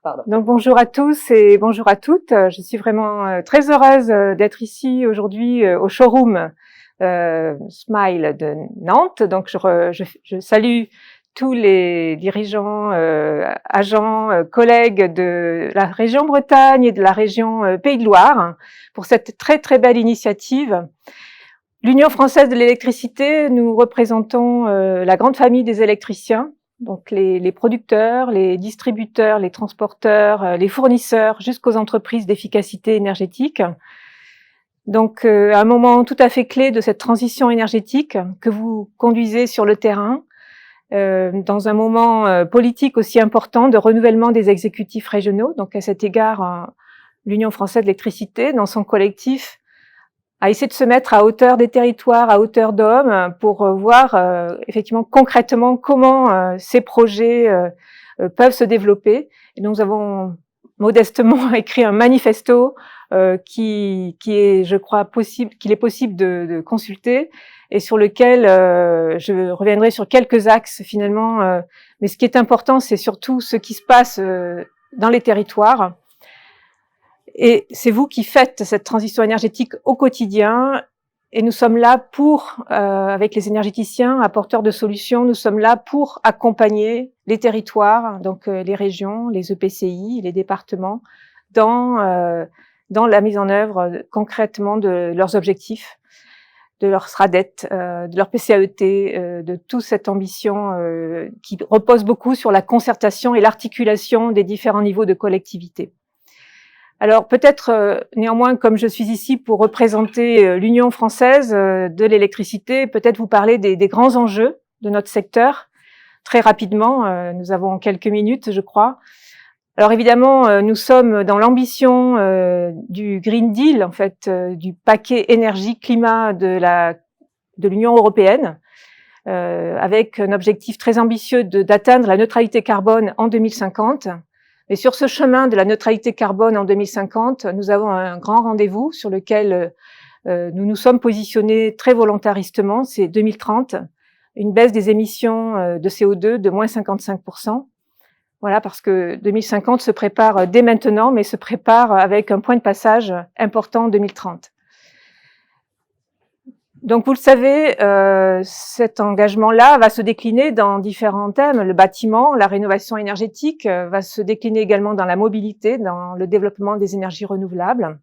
Pardon. Donc bonjour à tous et bonjour à toutes. Je suis vraiment très heureuse d'être ici aujourd'hui au showroom Smile de Nantes. Donc je salue tous les dirigeants, agents, collègues de la région Bretagne et de la région Pays de Loire pour cette très très belle initiative. L'Union française de l'électricité, nous représentons la grande famille des électriciens, donc les producteurs, les distributeurs, les transporteurs, les fournisseurs, jusqu'aux entreprises d'efficacité énergétique. Donc, un moment tout à fait clé de cette transition énergétique que vous conduisez sur le terrain, dans un moment politique aussi important de renouvellement des exécutifs régionaux. Donc, à cet égard, l'Union française de l'électricité, dans son collectif, à essayer de se mettre à hauteur des territoires, à hauteur d'hommes, pour voir effectivement concrètement comment ces projets peuvent se développer. Et nous avons modestement écrit un manifesto qui est, je crois, qu'il est possible de consulter et sur lequel je reviendrai sur quelques axes finalement. Mais ce qui est important, c'est surtout ce qui se passe dans les territoires. Et c'est vous qui faites cette transition énergétique au quotidien. Et nous sommes là pour, avec les énergéticiens, apporteurs de solutions, nous sommes là pour accompagner les territoires, donc les régions, les EPCI, les départements, dans la mise en œuvre concrètement de leurs objectifs, de leur SRADET, de leur PCAET, de toute cette ambition qui repose beaucoup sur la concertation et l'articulation des différents niveaux de collectivité. Alors peut-être néanmoins, comme je suis ici pour représenter l'Union française de l'électricité, peut-être vous parler des grands enjeux de notre secteur très rapidement. Nous avons quelques minutes, je crois. Alors évidemment, nous sommes dans l'ambition du Green Deal, en fait, du paquet énergie-climat de l'Union européenne, avec un objectif très ambitieux d'atteindre la neutralité carbone en 2050. Et sur ce chemin de la neutralité carbone en 2050, nous avons un grand rendez-vous sur lequel nous nous sommes positionnés très volontaristement, c'est 2030, une baisse des émissions de CO2 de moins 55%. Voilà, parce que 2050 se prépare dès maintenant, mais se prépare avec un point de passage important en 2030. Donc, vous le savez, cet engagement-là va se décliner dans différents thèmes. Le bâtiment, la rénovation énergétique, va se décliner également dans la mobilité, dans le développement des énergies renouvelables.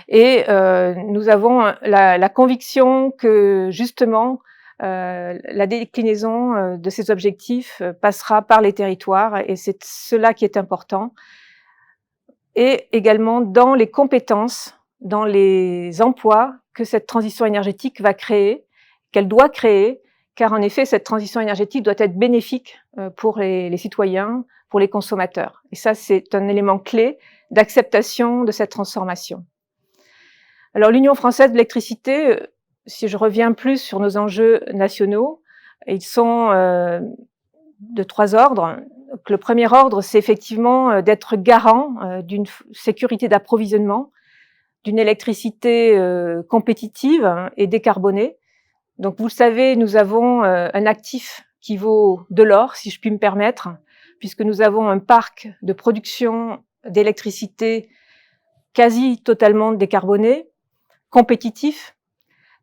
Et nous avons la conviction que, justement, la déclinaison de ces objectifs passera par les territoires, et c'est cela qui est important. Et également dans les compétences, dans les emplois que cette transition énergétique va créer, qu'elle doit créer, car en effet, cette transition énergétique doit être bénéfique pour les citoyens, pour les consommateurs. Et ça, c'est un élément clé d'acceptation de cette transformation. Alors, l'Union française de l'électricité, si je reviens plus sur nos enjeux nationaux, ils sont de 3 ordres. Donc, le premier ordre, c'est effectivement d'être garant d'une sécurité d'approvisionnement, d'une électricité compétitive et décarbonée. Donc, vous le savez, nous avons un actif qui vaut de l'or, si je puis me permettre, puisque nous avons un parc de production d'électricité quasi totalement décarboné, compétitif,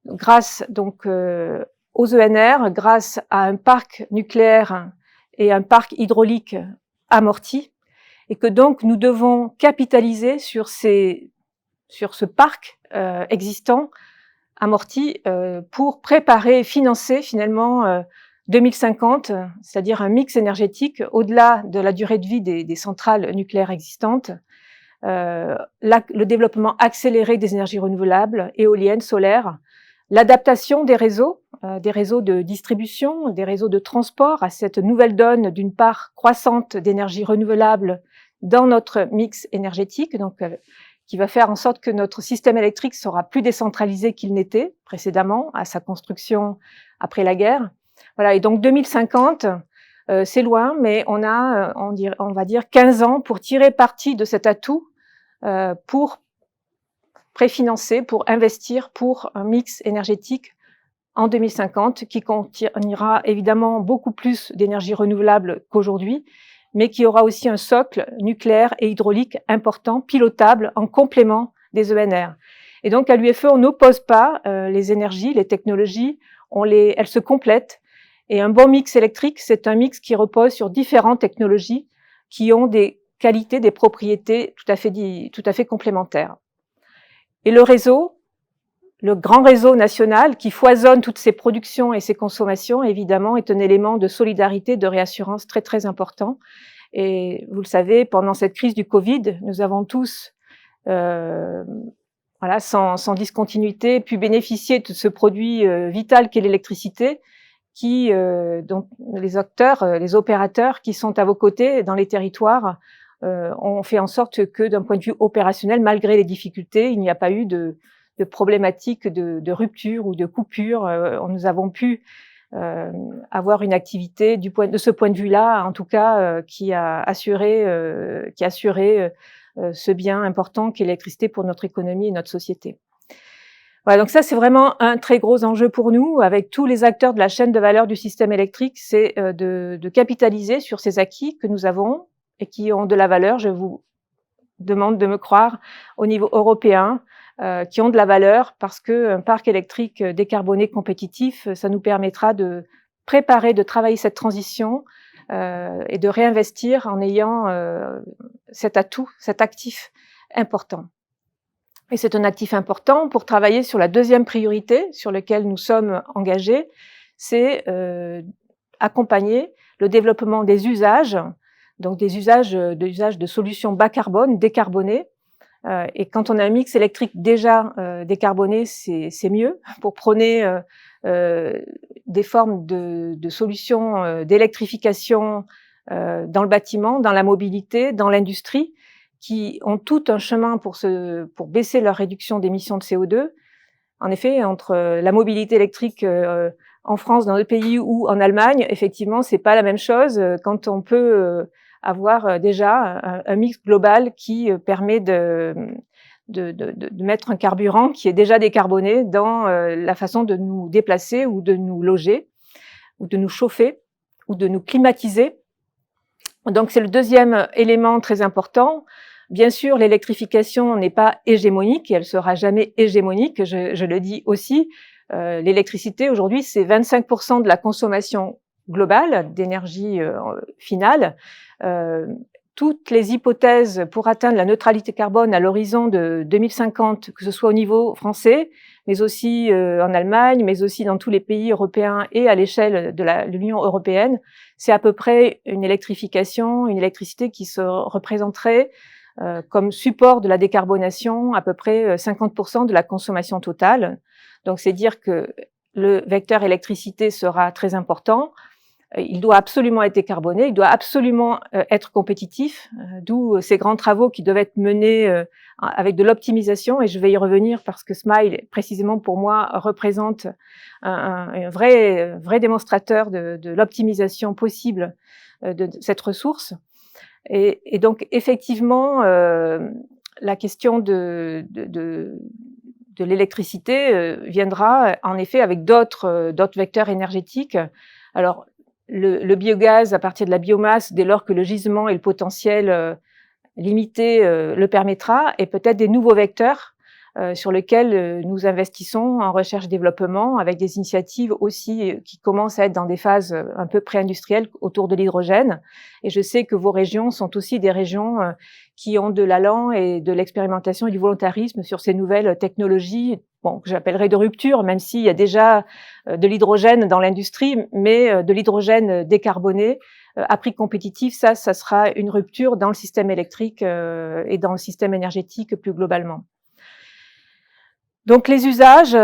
grâce donc aux ENR, grâce à un parc nucléaire et un parc hydraulique amorti, et que donc nous devons capitaliser sur ce parc existant, amorti, pour préparer et financer finalement 2050, c'est-à-dire un mix énergétique au-delà de la durée de vie des centrales nucléaires existantes, le développement accéléré des énergies renouvelables, éoliennes, solaires, l'adaptation des réseaux de distribution, des réseaux de transport à cette nouvelle donne d'une part croissante d'énergie renouvelable dans notre mix énergétique, donc qui va faire en sorte que notre système électrique sera plus décentralisé qu'il n'était précédemment à sa construction après la guerre. Voilà, et donc 2050, c'est loin, mais on a, on va dire 15 ans pour tirer parti de cet atout, pour préfinancer, pour investir pour un mix énergétique en 2050 qui contiendra évidemment beaucoup plus d'énergie renouvelable qu'aujourd'hui, mais qui aura aussi un socle nucléaire et hydraulique important, pilotable, en complément des ENR. Et donc à l'UFE, on n'oppose pas les énergies, les technologies, elles se complètent. Et un bon mix électrique, c'est un mix qui repose sur différentes technologies qui ont des qualités, des propriétés tout à fait complémentaires. Et le réseau, le grand réseau national qui foisonne toutes ces productions et ces consommations, évidemment, est un élément de solidarité, de réassurance très, très important. Et vous le savez, pendant cette crise du Covid, nous avons tous, sans discontinuité, pu bénéficier de ce produit vital qu'est l'électricité, dont les acteurs, les opérateurs qui sont à vos côtés dans les territoires ont fait en sorte que, d'un point de vue opérationnel, malgré les difficultés, il n'y a pas eu de problématiques de rupture ou de coupure. Nous avons pu avoir une activité de ce point de vue-là, en tout cas, qui a assuré ce bien important qu'est l'électricité pour notre économie et notre société. Voilà, donc ça, c'est vraiment un très gros enjeu pour nous, avec tous les acteurs de la chaîne de valeur du système électrique, c'est de capitaliser sur ces acquis que nous avons et qui ont de la valeur, je vous demande de me croire, au niveau européen, qui ont de la valeur parce qu'un parc électrique décarboné compétitif, ça nous permettra de préparer, de travailler cette transition et de réinvestir en ayant cet atout, cet actif important. Et c'est un actif important pour travailler sur la deuxième priorité sur laquelle nous sommes engagés, c'est accompagner le développement des usages, donc des usages de solutions bas carbone, décarbonées. Et quand on a un mix électrique déjà décarboné, c'est mieux pour prôner des formes de solutions d'électrification dans le bâtiment, dans la mobilité, dans l'industrie, qui ont tout un chemin pour baisser leur réduction d'émissions de CO2. En effet, entre la mobilité électrique en France, dans d'autres pays ou en Allemagne, effectivement, c'est pas la même chose quand on peut avoir déjà un mix global qui permet de mettre un carburant qui est déjà décarboné dans la façon de nous déplacer ou de nous loger, ou de nous chauffer, ou de nous climatiser. Donc c'est le deuxième élément très important. Bien sûr, l'électrification n'est pas hégémonique et elle sera jamais hégémonique, je le dis aussi. L'électricité, aujourd'hui, c'est 25% de la consommation globale d'énergie finale. Toutes les hypothèses pour atteindre la neutralité carbone à l'horizon de 2050, que ce soit au niveau français, mais aussi en Allemagne, mais aussi dans tous les pays européens et à l'échelle de l'Union européenne, c'est à peu près une électrification, une électricité qui se représenterait comme support de la décarbonation à peu près 50% de la consommation totale. Donc c'est dire que le vecteur électricité sera très important. Il doit absolument être décarboné, il doit absolument être compétitif, d'où ces grands travaux qui doivent être menés avec de l'optimisation, et je vais y revenir parce que Smile, précisément pour moi, représente un vrai démonstrateur de l'optimisation possible de cette ressource. Et donc, effectivement, la question de l'électricité viendra en effet avec d'autres vecteurs énergétiques. Alors, le biogaz à partir de la biomasse, dès lors que le gisement et le potentiel limité le permettra, et peut-être des nouveaux vecteurs sur lesquels nous investissons en recherche-développement, avec des initiatives aussi qui commencent à être dans des phases un peu pré-industrielles autour de l'hydrogène. Et je sais que vos régions sont aussi des régions qui ont de l'allant et de l'expérimentation et du volontarisme sur ces nouvelles technologies, bon, que j'appellerais de rupture, même s'il y a déjà de l'hydrogène dans l'industrie, mais de l'hydrogène décarboné à prix compétitif, ça sera une rupture dans le système électrique et dans le système énergétique plus globalement. Donc les usages,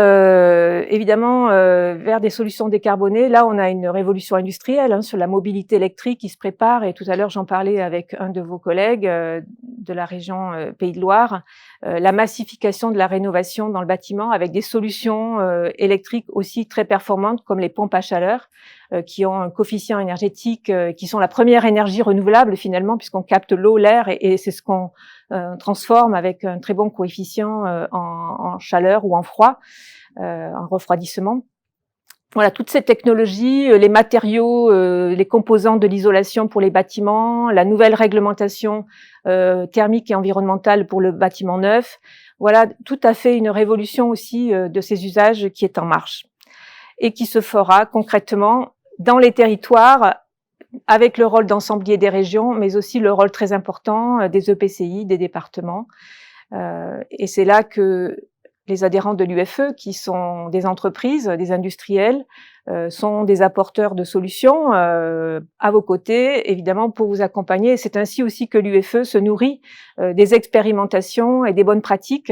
évidemment, vers des solutions décarbonées. Là, on a une révolution industrielle sur la mobilité électrique qui se prépare. Et tout à l'heure, j'en parlais avec un de vos collègues de la région Pays de Loire. La massification de la rénovation dans le bâtiment avec des solutions électriques aussi très performantes comme les pompes à chaleur qui ont un coefficient énergétique, qui sont la première énergie renouvelable finalement puisqu'on capte l'eau, l'air et c'est ce qu'on transforme avec un très bon coefficient en chaleur ou en froid, en refroidissement. voilà, toutes ces technologies, les matériaux, les composants de l'isolation pour les bâtiments, la nouvelle réglementation thermique et environnementale pour le bâtiment neuf. Voilà, tout à fait une révolution aussi de ces usages qui est en marche et qui se fera concrètement dans les territoires avec le rôle d'ensemblier des régions, mais aussi le rôle très important des EPCI, des départements. Et c'est là que les adhérents de l'UFE, qui sont des entreprises, des industriels, sont des apporteurs de solutions à vos côtés, évidemment, pour vous accompagner. C'est ainsi aussi que l'UFE se nourrit des expérimentations et des bonnes pratiques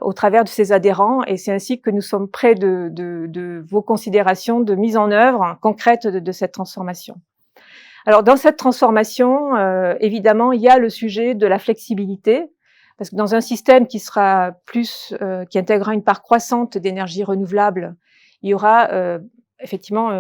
au travers de ses adhérents. Et c'est ainsi que nous sommes près de vos considérations de mise en œuvre concrète de cette transformation. Alors, dans cette transformation, évidemment, il y a le sujet de la flexibilité, parce que dans un système qui sera plus, qui intégrera une part croissante d'énergie renouvelable, il y aura effectivement,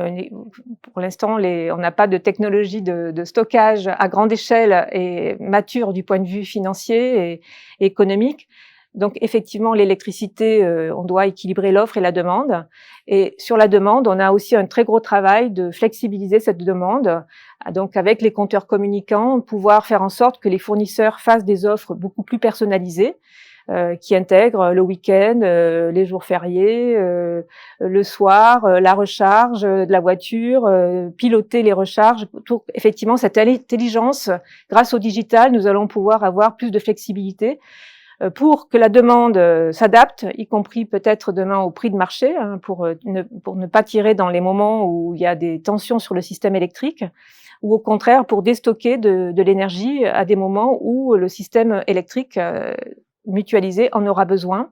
pour l'instant, on n'a pas de technologie de stockage à grande échelle et mature du point de vue financier et économique. Donc, effectivement, l'électricité, on doit équilibrer l'offre et la demande. Et sur la demande, on a aussi un très gros travail de flexibiliser cette demande. Donc, avec les compteurs communicants, pouvoir faire en sorte que les fournisseurs fassent des offres beaucoup plus personnalisées, qui intègrent le week-end, les jours fériés, le soir, la recharge de la voiture, piloter les recharges. Pour effectivement cette intelligence, grâce au digital, nous allons pouvoir avoir plus de flexibilité pour que la demande s'adapte, y compris peut-être demain au prix de marché, hein, pour ne pas tirer dans les moments où il y a des tensions sur le système électrique, ou au contraire pour déstocker de l'énergie à des moments où le système électrique mutualisé en aura besoin.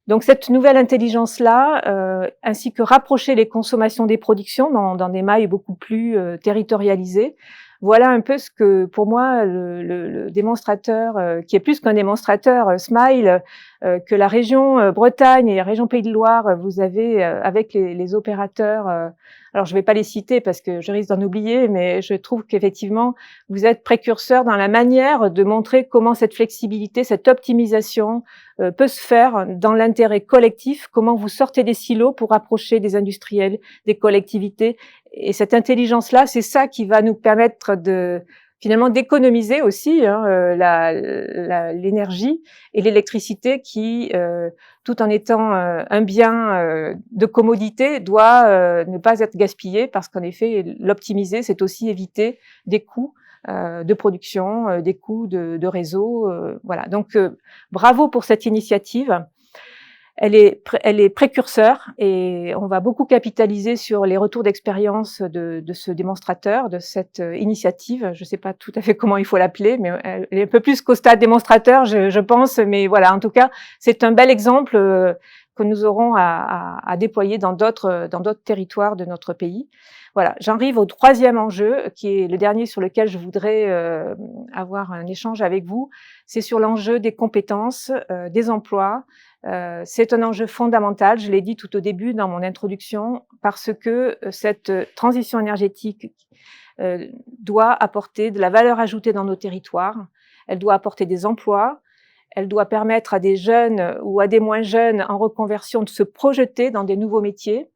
Donc cette nouvelle intelligence-là, ainsi que rapprocher les consommations des productions dans des mailles beaucoup plus territorialisées, voilà un peu ce que, pour moi, le démonstrateur, qui est plus qu'un démonstrateur, Smile, que la région Bretagne et la région Pays de Loire, vous avez avec les opérateurs. Alors, je ne vais pas les citer parce que je risque d'en oublier, mais je trouve qu'effectivement, vous êtes précurseurs dans la manière de montrer comment cette flexibilité, cette optimisation peut se faire dans l'intérêt collectif, comment vous sortez des silos pour rapprocher des industriels, des collectivités. Et cette intelligence-là, c'est ça qui va nous permettre de finalement d'économiser aussi l'énergie et l'électricité qui, tout en étant un bien de commodité, doit ne pas être gaspillé parce qu'en effet, l'optimiser, c'est aussi éviter des coûts de production, des coûts de réseau. Voilà. Donc, bravo pour cette initiative. Elle est précurseur et on va beaucoup capitaliser sur les retours d'expérience de ce démonstrateur, de cette initiative. Je ne sais pas tout à fait comment il faut l'appeler, mais elle est un peu plus qu'au stade démonstrateur, je pense. Mais voilà, en tout cas, c'est un bel exemple que nous aurons à déployer dans d'autres territoires de notre pays. Voilà, j'arrive au troisième enjeu, qui est le dernier sur lequel je voudrais avoir un échange avec vous. C'est sur l'enjeu des compétences, des emplois. C'est un enjeu fondamental, je l'ai dit tout au début dans mon introduction, parce que cette transition énergétique doit apporter de la valeur ajoutée dans nos territoires, elle doit apporter des emplois, elle doit permettre à des jeunes ou à des moins jeunes en reconversion de se projeter dans des nouveaux métiers.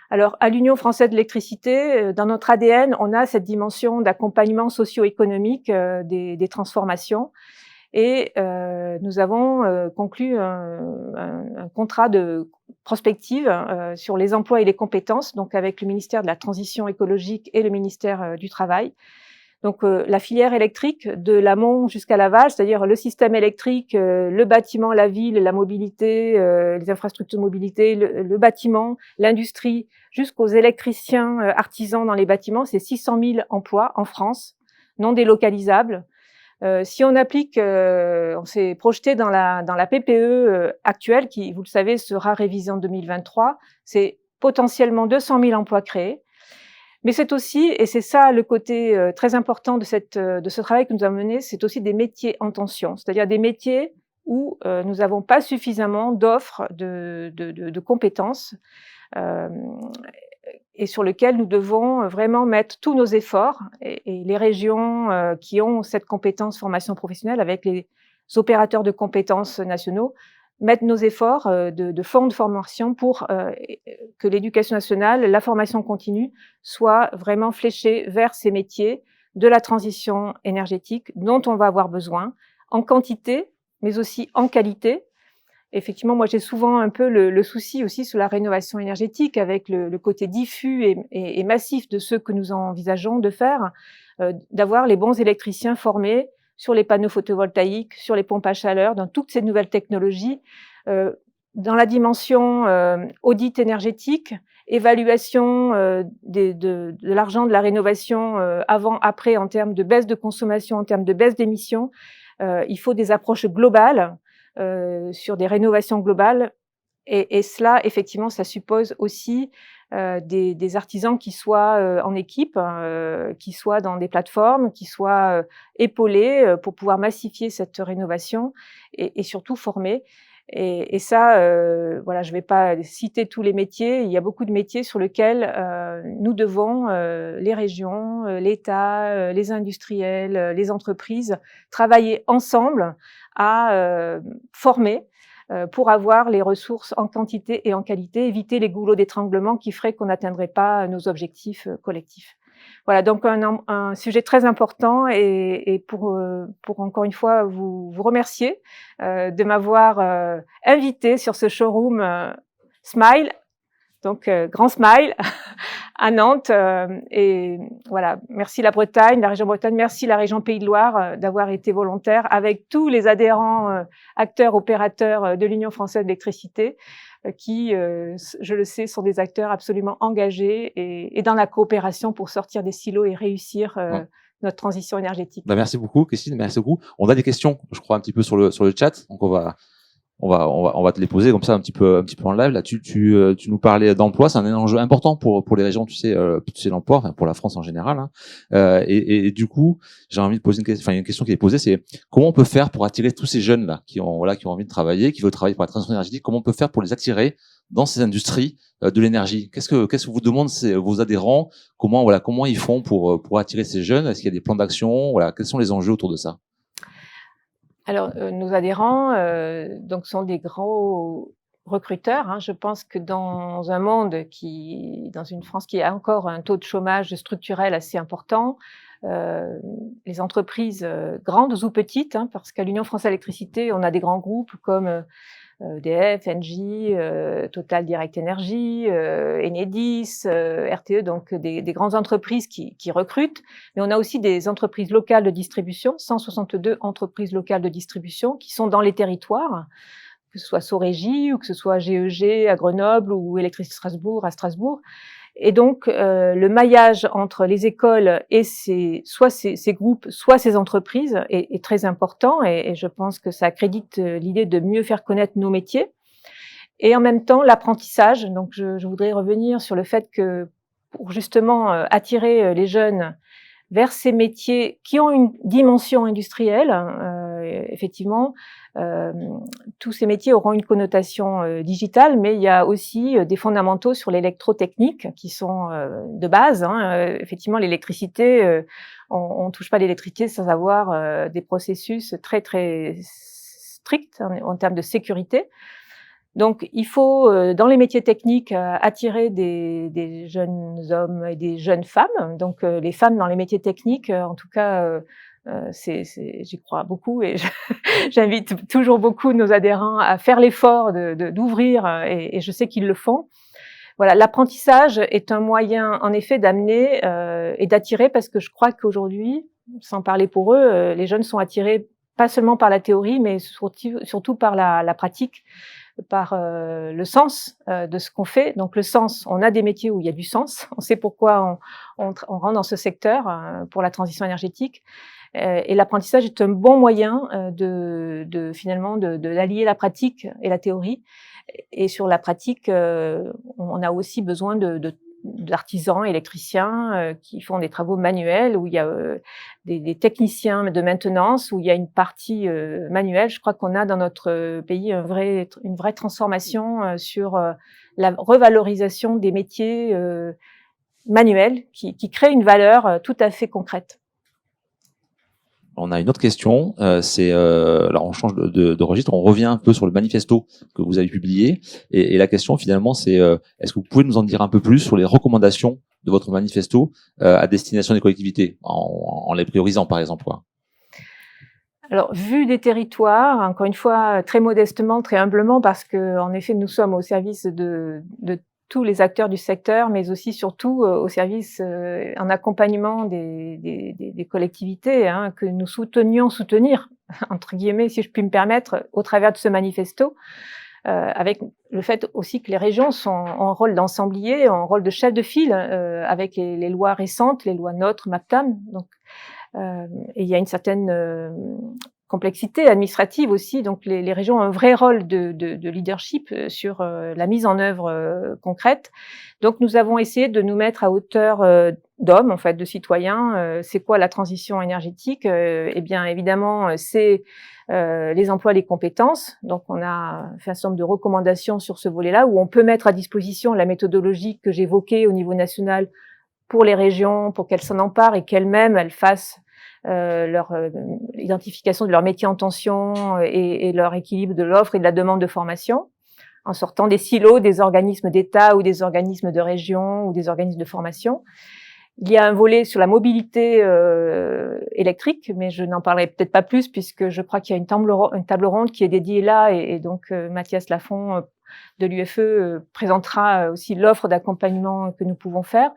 Alors, à l'Union française de l'électricité, dans notre ADN, on a cette dimension d'accompagnement socio-économique des transformations. Et nous avons conclu un contrat de prospective sur les emplois et les compétences, donc avec le ministère de la Transition écologique et le ministère du Travail. Donc la filière électrique de l'amont jusqu'à l'aval, c'est-à-dire le système électrique, le bâtiment, la ville, la mobilité, les infrastructures de mobilité, le bâtiment, l'industrie, jusqu'aux électriciens artisans dans les bâtiments, c'est 600 000 emplois en France, non délocalisables. Si on applique, on s'est projeté dans la PPE actuelle, qui, vous le savez, sera révisée en 2023, c'est potentiellement 200 000 emplois créés. Mais c'est aussi, et c'est ça le côté très important de ce travail que nous avons mené, c'est aussi des métiers en tension, c'est-à-dire des métiers où nous n'avons pas suffisamment d'offres de compétences et sur lesquels nous devons vraiment mettre tous nos efforts. Et les régions qui ont cette compétence formation professionnelle avec les opérateurs de compétences nationaux mettre nos efforts de fonds de formation pour que l'éducation nationale, la formation continue, soit vraiment fléchée vers ces métiers de la transition énergétique dont on va avoir besoin, en quantité, mais aussi en qualité. Effectivement, moi j'ai souvent un peu le souci aussi sur la rénovation énergétique avec le côté diffus et massif de ce que nous envisageons de faire, d'avoir les bons électriciens formés sur les panneaux photovoltaïques, sur les pompes à chaleur, dans toutes ces nouvelles technologies, dans la dimension audit énergétique, évaluation de l'argent de la rénovation avant, après, en termes de baisse de consommation, en termes de baisse d'émissions. Il faut des approches globales sur des rénovations globales. Et cela, effectivement, ça suppose aussi des artisans qui soient en équipe, qui soient dans des plateformes, qui soient épaulés pour pouvoir massifier cette rénovation et surtout formés. Et ça, voilà, je ne vais pas citer tous les métiers. Il y a beaucoup de métiers sur lesquels nous devons, les régions, l'État, les industriels, les entreprises, travailler ensemble à former pour avoir les ressources en quantité et en qualité, éviter les goulots d'étranglement qui feraient qu'on n'atteindrait pas nos objectifs collectifs. Voilà, donc un sujet très important et pour encore une fois vous remercier de m'avoir invité sur ce showroom Smile, donc grand Smile à Nantes. Et voilà, merci la Bretagne, la région Bretagne, merci la région Pays de Loire d'avoir été volontaire avec tous les adhérents, acteurs, opérateurs de l'Union française d'électricité qui, je le sais, sont des acteurs absolument engagés et dans la coopération pour sortir des silos et réussir notre transition énergétique. Bah, merci beaucoup, Christine, merci beaucoup. On a des questions, je crois, un petit peu sur le chat, donc on va te les poser comme ça un petit peu en live. Là, tu nous parlais d'emploi, c'est un enjeu important pour les régions, tu sais l'emploi, enfin, pour la France en général. Hein. Et du coup, j'ai envie de poser une question qui est posée, c'est comment on peut faire pour attirer tous ces jeunes là qui ont envie de travailler, qui veulent travailler pour la transition énergétique. Comment on peut faire pour les attirer dans ces industries de l'énergie? Qu'est-ce que vous demandent vos adhérents? Comment ils font pour attirer ces jeunes? Est-ce qu'il y a des plans d'action? Voilà, quels sont les enjeux autour de ça? Alors, nos adhérents donc sont des grands recruteurs. Hein. Je pense que dans un monde dans une France qui a encore un taux de chômage structurel assez important, les entreprises grandes ou petites, hein, parce qu'à l'Union française d'électricité, on a des grands groupes comme EDF, Engie, Total Direct Energy, Enedis, RTE, donc des grandes entreprises qui recrutent, mais on a aussi des entreprises locales de distribution, 162 entreprises locales de distribution qui sont dans les territoires, que ce soit Sorégie ou que ce soit GEG à Grenoble ou Électricité Strasbourg à Strasbourg. Et donc, le maillage entre les écoles et soit ces groupes, soit ces entreprises est très important et je pense que ça accrédite l'idée de mieux faire connaître nos métiers. Et en même temps, l'apprentissage. Donc, je voudrais revenir sur le fait que pour justement attirer les jeunes vers ces métiers qui ont une dimension industrielle, effectivement, tous ces métiers auront une connotation digitale, mais il y a aussi des fondamentaux sur l'électrotechnique qui sont de base. Hein. Effectivement, l'électricité, on touche pas l'électricité sans avoir des processus très très stricts en termes de sécurité. Donc, il faut, dans les métiers techniques, attirer des jeunes hommes et des jeunes femmes. Donc, les femmes dans les métiers techniques, en tout cas, j'y crois beaucoup et j'invite toujours beaucoup nos adhérents à faire l'effort d'ouvrir et je sais qu'ils le font. Voilà, l'apprentissage est un moyen, en effet, d'amener et d'attirer parce que je crois qu'aujourd'hui, sans parler pour eux, les jeunes sont attirés pas seulement par la théorie, mais surtout par la pratique, par le sens de ce qu'on fait. Donc le sens, on a des métiers où il y a du sens, on sait pourquoi on rentre dans ce secteur pour la transition énergétique. Et l'apprentissage est un bon moyen finalement d'allier la pratique et la théorie. Et sur la pratique, on a aussi besoin d'artisans, électriciens qui font des travaux manuels, où il y a des techniciens de maintenance, où il y a une partie manuelle. Je crois qu'on a dans notre pays une vraie transformation sur la revalorisation des métiers manuels qui crée une valeur tout à fait concrète. On a une autre question, alors on change de registre, on revient un peu sur le manifesto que vous avez publié, et la question finalement c'est est-ce que vous pouvez nous en dire un peu plus sur les recommandations de votre manifesto à destination des collectivités, en les priorisant par exemple, quoi. Alors, vu des territoires, encore une fois, très modestement, très humblement, parce que, en effet, nous sommes au service de tous les acteurs du secteur, mais aussi surtout au service, en accompagnement des collectivités, hein, que nous soutenir, entre guillemets, si je puis me permettre, au travers de ce manifesto, avec le fait aussi que les régions ont un rôle d'ensemblier, ont un rôle de chef de file, avec les lois récentes, les lois NOTRe, MAPTAM. Donc, et il y a une certaine complexité administrative aussi. Donc les régions ont un vrai rôle de leadership sur la mise en œuvre concrète. Donc nous avons essayé de nous mettre à hauteur d'hommes, en fait, de citoyens. C'est quoi la transition énergétique? Eh bien évidemment, c'est les emplois, les compétences. Donc on a fait un certain nombre de recommandations sur ce volet-là, où on peut mettre à disposition la méthodologie que j'évoquais au niveau national pour les régions, pour qu'elles s'en emparent et qu'elles-mêmes elles fassent leur identification de leur métier en tension et leur équilibre de l'offre et de la demande de formation, en sortant des silos des organismes d'État ou des organismes de région ou des organismes de formation. Il y a un volet sur la mobilité électrique, mais je n'en parlerai peut-être pas plus puisque je crois qu'il y a une table ronde qui est dédiée là, et donc Mathias Lafont de l'UFE présentera aussi l'offre d'accompagnement que nous pouvons faire.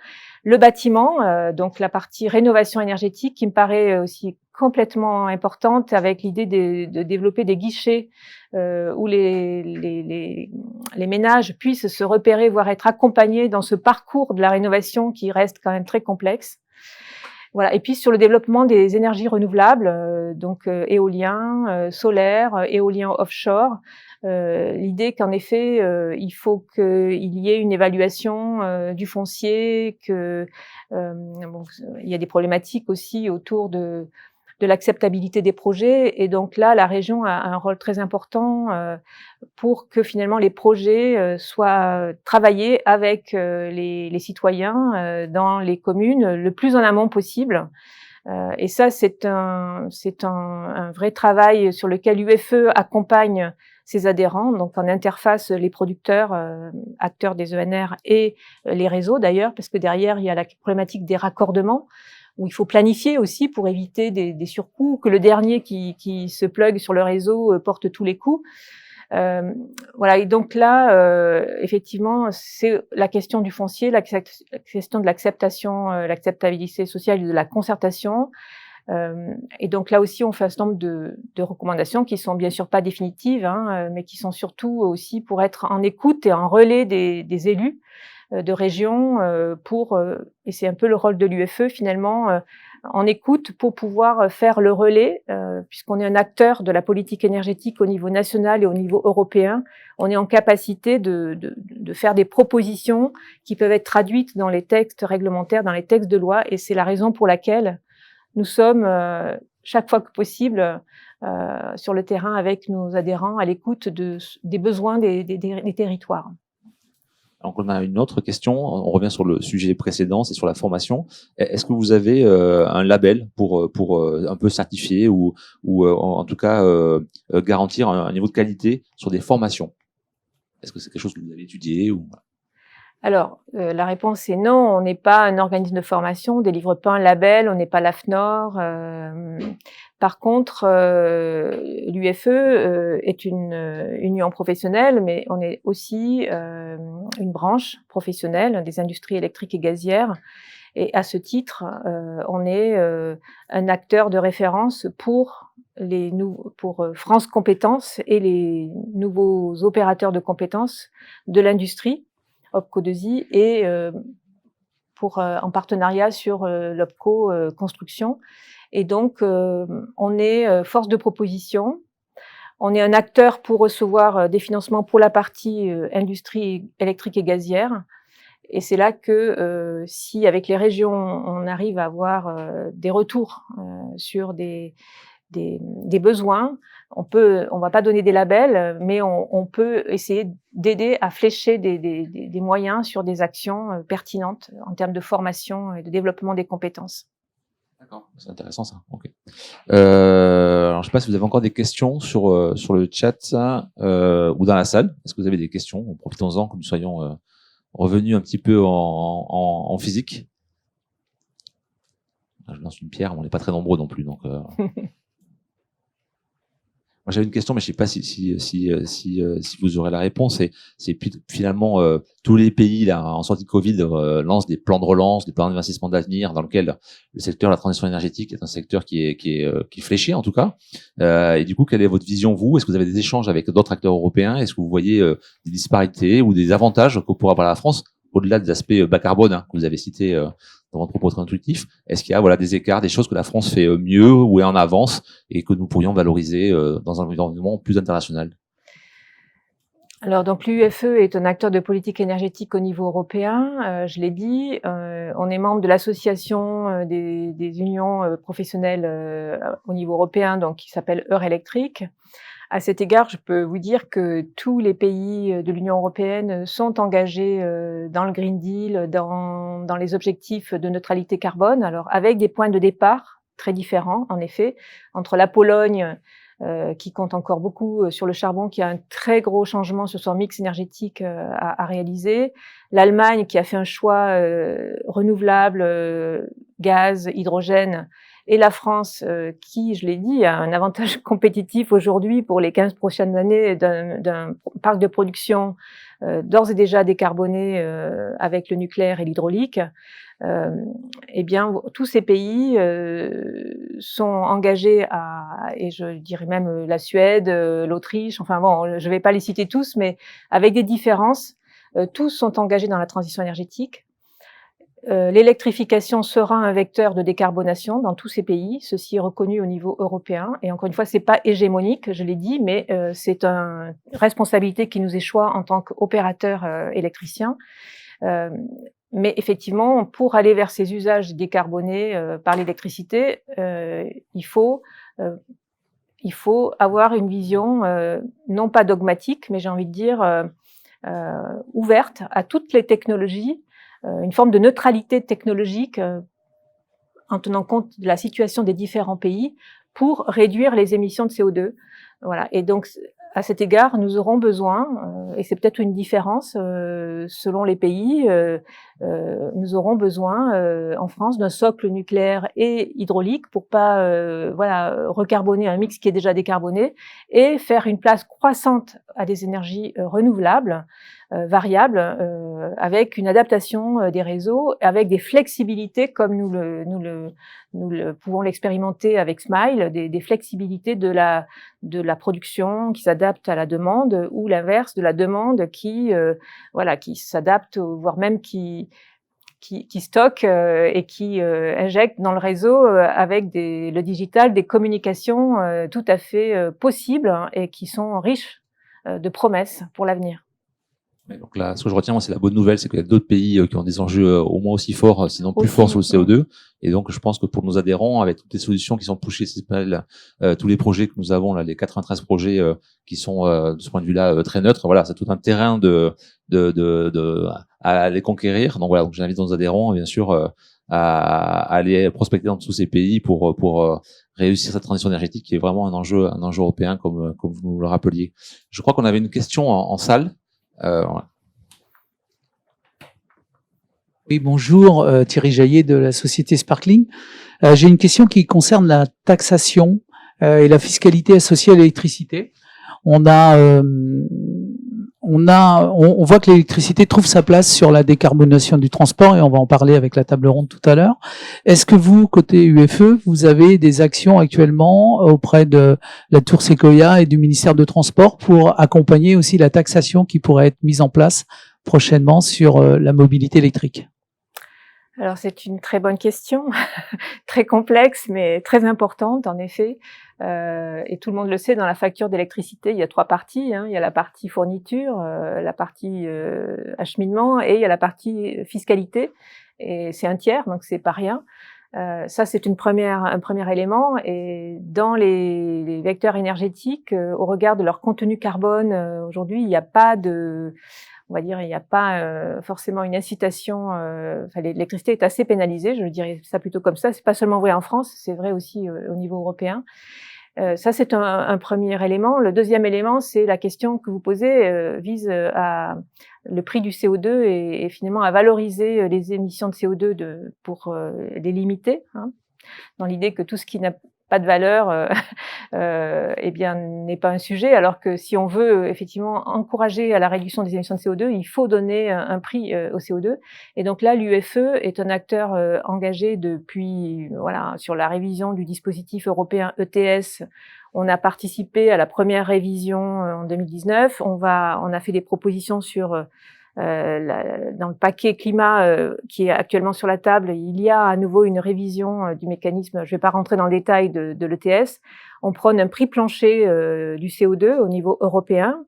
Le bâtiment, donc la partie rénovation énergétique, qui me paraît aussi complètement importante, avec l'idée de développer des guichets où les ménages puissent se repérer, voire être accompagnés dans ce parcours de la rénovation qui reste quand même très complexe. Voilà. Et puis sur le développement des énergies renouvelables, donc éolien, solaire, éolien offshore. L'idée qu'en effet, il faut qu'il y ait une évaluation du foncier, que bon, il y a des problématiques aussi autour de l'acceptabilité des projets, et donc là, la région a un rôle très important pour que finalement les projets soient travaillés avec les citoyens dans les communes le plus en amont possible. Et ça, c'est un vrai travail sur lequel l'UFE accompagne ses adhérents, donc en interface les producteurs, acteurs des ENR, et les réseaux d'ailleurs, parce que derrière, il y a la problématique des raccordements, où il faut planifier aussi pour éviter des surcoûts, que le dernier qui se plug sur le réseau porte tous les coûts. Voilà, et donc là, effectivement, c'est la question du foncier, la question de l'acceptation, l'acceptabilité sociale, de la concertation. Et donc là aussi, on fait un certain nombre de recommandations qui sont bien sûr pas définitives, hein, mais qui sont surtout aussi pour être en écoute et en relais des élus de région, et c'est un peu le rôle de l'UFE finalement, en écoute pour pouvoir faire le relais, puisqu'on est un acteur de la politique énergétique au niveau national et au niveau européen. On est en capacité de faire des propositions qui peuvent être traduites dans les textes réglementaires, dans les textes de loi, et c'est la raison pour laquelle nous sommes chaque fois que possible sur le terrain avec nos adhérents, à l'écoute des besoins des territoires. Donc on a une autre question, on revient sur le sujet précédent, c'est sur la formation. Est-ce que vous avez un label pour un peu certifier ou en tout cas garantir un niveau de qualité sur des formations? Est-ce que c'est quelque chose que vous avez étudié ou... Alors, la réponse est non, on n'est pas un organisme de formation, on délivre pas un label, on n'est pas l'AFNOR. Par contre, l'UFE est une union professionnelle, mais on est aussi une branche professionnelle des industries électriques et gazières. Et à ce titre, on est un acteur de référence pour France Compétences et les nouveaux opérateurs de compétences de l'industrie, OPCO2I, et en partenariat sur l'OPCO Construction. Et donc, on est force de proposition. On est un acteur pour recevoir des financements pour la partie industrie électrique et gazière. Et c'est là que si avec les régions, on arrive à avoir des retours sur des besoins, on va pas donner des labels, mais on peut essayer d'aider à flécher des moyens sur des actions pertinentes en termes de formation et de développement des compétences. D'accord, c'est intéressant ça. Ok. Alors je sais pas si vous avez encore des questions sur le chat ou dans la salle. Est-ce que vous avez des questions? Profitons-en que nous soyons revenus un petit peu en physique. Je lance une pierre, on n'est pas très nombreux non plus, donc. Moi, j'avais une question, mais je sais pas si vous aurez la réponse. C'est finalement tous les pays là en sortie de Covid lancent des plans de relance, des plans d'investissement d'avenir, dans lequel le secteur de la transition énergétique est un secteur qui est fléché en tout cas. Et du coup, quelle est votre vision vous? Est-ce que vous avez des échanges avec d'autres acteurs européens? Est-ce que vous voyez des disparités ou des avantages que pourra avoir la France au-delà des aspects bas carbone que vous avez cités dans votre propos intuitif? Est-ce qu'il y a des écarts, des choses que la France fait mieux ou est en avance et que nous pourrions valoriser dans un environnement plus international? Alors donc l'UEFE est un acteur de politique énergétique au niveau européen. Je l'ai dit, on est membre de l'association des unions professionnelles au niveau européen, donc qui s'appelle Eurelectric. À cet égard, je peux vous dire que tous les pays de l'Union européenne sont engagés dans le Green Deal, dans les objectifs de neutralité carbone, alors avec des points de départ très différents, en effet, entre la Pologne, qui compte encore beaucoup sur le charbon, qui a un très gros changement sur son mix énergétique à réaliser, l'Allemagne qui a fait un choix renouvelable, gaz, hydrogène, et la France, qui, je l'ai dit, a un avantage compétitif aujourd'hui pour les 15 prochaines années d'un parc de production d'ores et déjà décarboné avec le nucléaire et l'hydraulique. Eh bien, tous ces pays sont engagés et je dirais même la Suède, l'Autriche, enfin bon, je ne vais pas les citer tous, mais avec des différences, tous sont engagés dans la transition énergétique. L'électrification sera un vecteur de décarbonation dans tous ces pays. Ceci est reconnu au niveau européen. Et encore une fois, c'est pas hégémonique, je l'ai dit, mais c'est une responsabilité qui nous échoit en tant qu'opérateur électricien. Mais effectivement, pour aller vers ces usages décarbonés par l'électricité, il faut avoir une vision non pas dogmatique, mais j'ai envie de dire ouverte à toutes les technologies, une forme de neutralité technologique en tenant compte de la situation des différents pays pour réduire les émissions de CO2. Voilà. Et donc, à cet égard, nous aurons besoin, et c'est peut-être une différence selon les pays, nous aurons besoin en France d'un socle nucléaire et hydraulique pour pas recarboner un mix qui est déjà décarboné et faire une place croissante à des énergies renouvelables, variables, avec une adaptation des réseaux, avec des flexibilités comme nous pouvons l'expérimenter avec Smile, des flexibilités de la production qui s'adapte à la demande ou l'inverse de la demande qui s'adapte, voire même qui stocke et qui injecte dans le réseau avec le digital des communications tout à fait possibles et qui sont riches de promesses pour l'avenir. Donc là, ce que je retiens, moi, c'est la bonne nouvelle, c'est qu'il y a d'autres pays qui ont des enjeux au moins aussi forts, sinon plus forts sur le CO2. Et donc, je pense que pour nos adhérents, avec toutes les solutions qui sont pushées, tous les projets que nous avons là, les 93 projets qui sont de ce point de vue-là très neutres, voilà, c'est tout un terrain à les conquérir. Donc voilà, donc j'invite nos adhérents, bien sûr, à aller prospecter dans tous ces pays pour réussir cette transition énergétique qui est vraiment un enjeu européen, comme vous nous le rappeliez. Je crois qu'on avait une question en salle. Voilà. Oui, bonjour, Thierry Jaillet de la société Sparkling. J'ai une question qui concerne la taxation et la fiscalité associée à l'électricité. On voit que l'électricité trouve sa place sur la décarbonation du transport et on va en parler avec la table ronde tout à l'heure. Est-ce que vous, côté UFE, vous avez des actions actuellement auprès de la Tour Sequoia et du ministère de Transport pour accompagner aussi la taxation qui pourrait être mise en place prochainement sur la mobilité électrique? Alors c'est une très bonne question, très complexe mais très importante en effet. Et tout le monde le sait, dans la facture d'électricité, il y a 3 parties. Il y a la partie fourniture, la partie acheminement et il y a la partie fiscalité. Et c'est un tiers, donc c'est pas rien. Ça, c'est un premier élément. Et dans les vecteurs énergétiques, au regard de leur contenu carbone, aujourd'hui, il n'y a pas on va dire, il n'y a pas forcément une incitation. Enfin, l'électricité est assez pénalisée, je dirais ça plutôt comme ça. C'est pas seulement vrai en France, c'est vrai aussi au niveau européen. Ça, c'est un premier élément. Le deuxième élément, c'est la question que vous posez, vise à le prix du CO2 et finalement à valoriser les émissions de CO2 pour les limiter, hein, dans l'idée que tout ce qui n'a pas de valeur, eh bien, n'est pas un sujet, alors que si on veut effectivement encourager à la réduction des émissions de CO2, il faut donner un prix au CO2. Et donc là, l'UFE est un acteur engagé depuis, voilà, sur la révision du dispositif européen ETS. On a participé à la première révision en 2019. On a fait des propositions sur dans le paquet climat qui est actuellement sur la table, il y a à nouveau une révision du mécanisme. Je ne vais pas rentrer dans le détail de l'ETS. On prône un prix plancher du CO2 au niveau européen,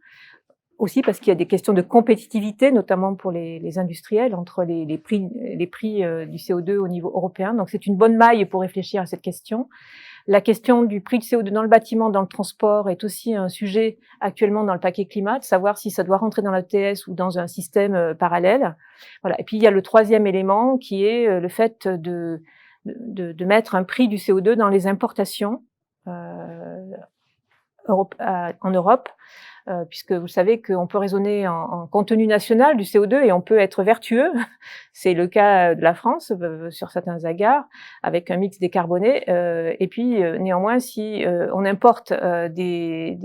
aussi parce qu'il y a des questions de compétitivité, notamment pour les industriels, entre les prix du CO2 au niveau européen. Donc c'est une bonne maille pour réfléchir à cette question. La question du prix de CO2 dans le bâtiment, dans le transport, est aussi un sujet actuellement dans le paquet climat, de savoir si ça doit rentrer dans l'ETS ou dans un système parallèle. Voilà. Et puis il y a le troisième élément qui est le fait de mettre un prix du CO2 dans les importations en Europe. Puisque vous savez qu'on peut raisonner en contenu national du CO2 et on peut être vertueux. C'est le cas de la France sur certains égards, avec un mix décarboné. Et puis, néanmoins, si on importe des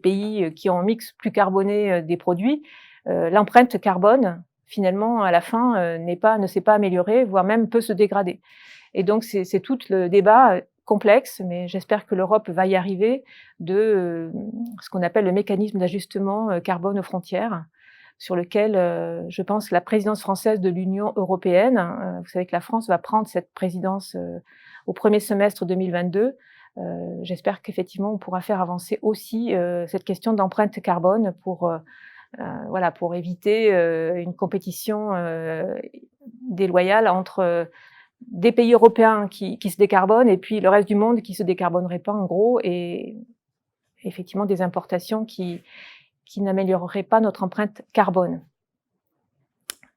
pays qui ont un mix plus carboné des produits, l'empreinte carbone, finalement, à la fin, ne s'est pas améliorée, voire même peut se dégrader. Et donc, c'est tout le débat complexe, mais j'espère que l'Europe va y arriver, de ce qu'on appelle le mécanisme d'ajustement carbone aux frontières, sur lequel je pense la présidence française de l'Union européenne, vous savez que la France va prendre cette présidence au premier semestre 2022, j'espère qu'effectivement on pourra faire avancer aussi cette question d'empreinte carbone pour éviter une compétition déloyale entre des pays européens qui se décarbonent et puis le reste du monde qui se décarbonerait pas en gros, et effectivement des importations qui n'amélioreraient pas notre empreinte carbone.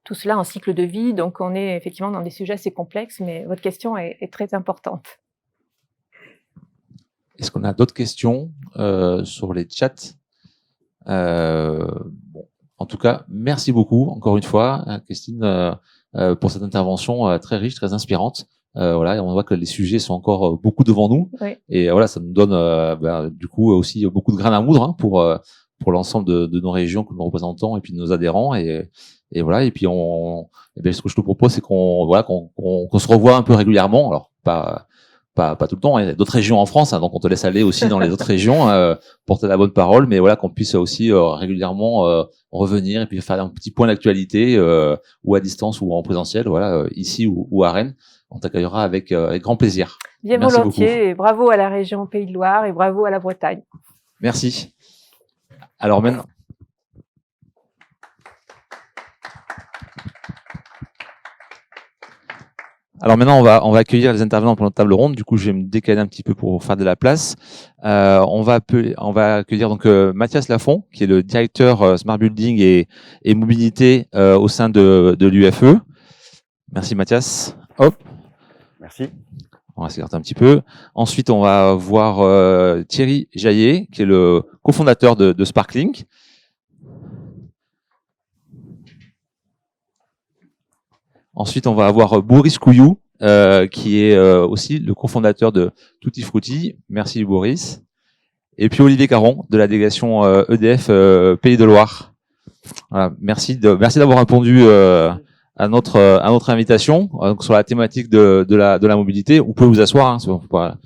Tout cela en cycle de vie, donc on est effectivement dans des sujets assez complexes, mais votre question est très importante. Est-ce qu'on a d'autres questions sur les chats? Bon, en tout cas, merci beaucoup encore une fois, Christine, pour cette intervention très riche, très inspirante. Voilà, on voit que les sujets sont encore beaucoup devant nous, oui. Et voilà, ça nous donne du coup aussi beaucoup de grains à moudre, hein, pour l'ensemble de nos régions que nous représentons et puis de nos adhérents, et voilà. Et puis ce que je te propose, c'est qu'on se revoit un peu régulièrement. Alors pas tout le temps, hein. Il y a d'autres régions en France, hein, donc on te laisse aller aussi dans les autres régions, porter la bonne parole, mais voilà, qu'on puisse aussi régulièrement revenir et puis faire un petit point d'actualité, ou à distance ou en présentiel, voilà, ici ou à Rennes. On t'accueillera avec grand plaisir. Bien Merci volontiers, beaucoup. et bravo à la région Pays de Loire et bravo à la Bretagne. Merci. Alors maintenant, on va accueillir les intervenants pour notre table ronde. Du coup, je vais me décaler un petit peu pour faire de la place. On va accueillir donc Mathias Lafont, qui est le directeur Smart Building et mobilité au sein de l'UFE. Merci Mathias. Hop. Merci. On va s'écarter un petit peu. Ensuite, on va voir Thierry Jaillet, qui est le cofondateur de Sparklink. Ensuite, on va avoir Boris Couillou, qui est aussi le cofondateur de Tutti Frutti. Merci Boris. Et puis Olivier Caron, de la délégation EDF Pays de Loire. Voilà, merci d'avoir répondu à notre invitation sur la thématique de la mobilité. Vous pouvez vous asseoir, hein, pas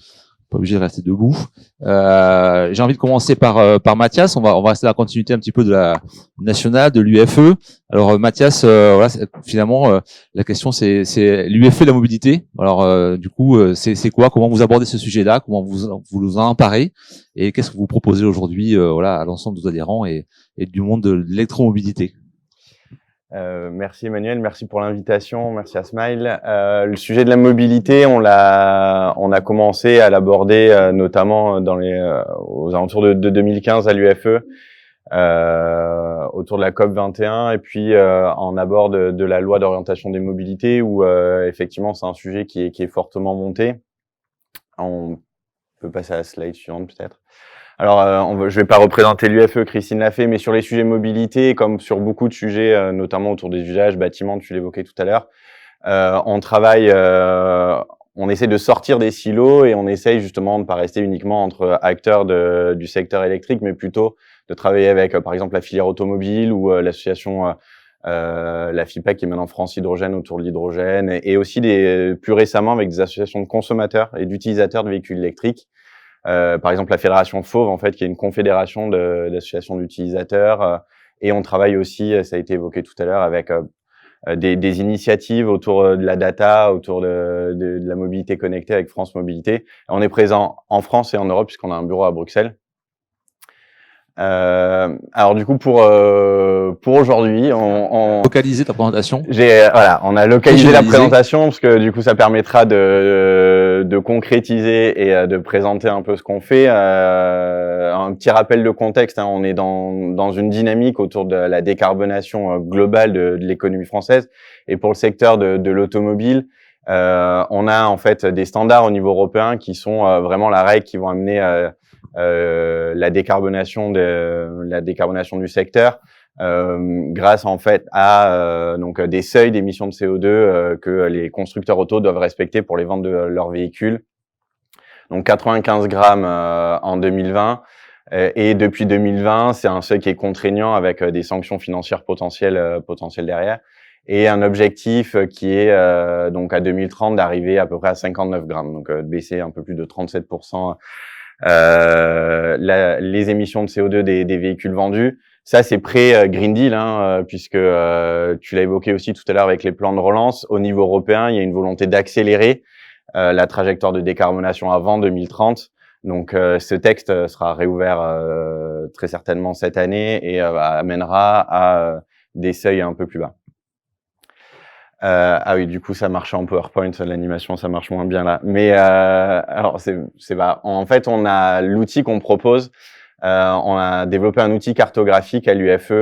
obligé de rester debout. J'ai envie de commencer par Mathias. On va rester dans la continuité un petit peu de la nationale, de l'UFE. Alors Mathias, voilà, finalement la question c'est l'UFE de la mobilité. Alors du coup c'est quoi? Comment vous abordez ce sujet-là? Comment vous en emparez? Et qu'est-ce que vous proposez aujourd'hui voilà, à l'ensemble de vos adhérents et du monde de l'électromobilité? Merci Emmanuel, merci pour l'invitation, merci à Smile. Le sujet de la mobilité, on a commencé à l'aborder notamment aux alentours de 2015 à l'UFE, autour de la COP 21 et puis en abord de la loi d'orientation des mobilités où effectivement c'est un sujet qui est fortement monté. On peut passer à la slide suivante peut-être. Alors, je vais pas représenter l'UFE, Christine l'a fait, mais sur les sujets mobilité, comme sur beaucoup de sujets, notamment autour des usages, bâtiments, tu l'évoquais tout à l'heure, on travaille, on essaie de sortir des silos et on essaye justement de pas rester uniquement entre acteurs du secteur électrique, mais plutôt de travailler avec, par exemple, la filière automobile ou l'association, la FIPEC qui est maintenant France Hydrogène autour de l'hydrogène, et aussi plus récemment avec des associations de consommateurs et d'utilisateurs de véhicules électriques. Par exemple, la Fédération Fauve, en fait, qui est une confédération d'associations d'utilisateurs. Et on travaille aussi, ça a été évoqué tout à l'heure, avec des initiatives autour de la data, autour de la mobilité connectée avec France Mobilité. On est présent en France et en Europe puisqu'on a un bureau à Bruxelles. Alors du coup pour aujourd'hui, on localiser ta présentation. Voilà, on a localisé la présentation parce que du coup ça permettra de concrétiser et de présenter un peu ce qu'on fait. Un petit rappel de contexte, hein, on est dans une dynamique autour de la décarbonation globale de l'économie française, et pour le secteur de l'automobile, on a en fait des standards au niveau européen qui sont vraiment la règle qui vont amener la décarbonation du secteur, grâce en fait à donc des seuils d'émissions de CO2 que les constructeurs auto doivent respecter pour les ventes de leurs véhicules. Donc 95 grammes en 2020, et depuis 2020, c'est un seuil qui est contraignant avec des sanctions financières potentielles derrière, et un objectif qui est donc à 2030 d'arriver à peu près à 59 grammes, donc de baisser un peu plus de 37% les émissions de CO2 des véhicules vendus. Ça, c'est pré-Green Deal, hein, puisque tu l'as évoqué aussi tout à l'heure avec les plans de relance. Au niveau européen, il y a une volonté d'accélérer la trajectoire de décarbonation avant 2030. Donc, ce texte sera réouvert très certainement cette année et amènera à des seuils un peu plus bas. Ah oui, du coup, ça marchait en PowerPoint, l'animation, ça marche moins bien là. Mais alors, en fait, on a l'outil qu'on propose. On a développé un outil cartographique à l'UFE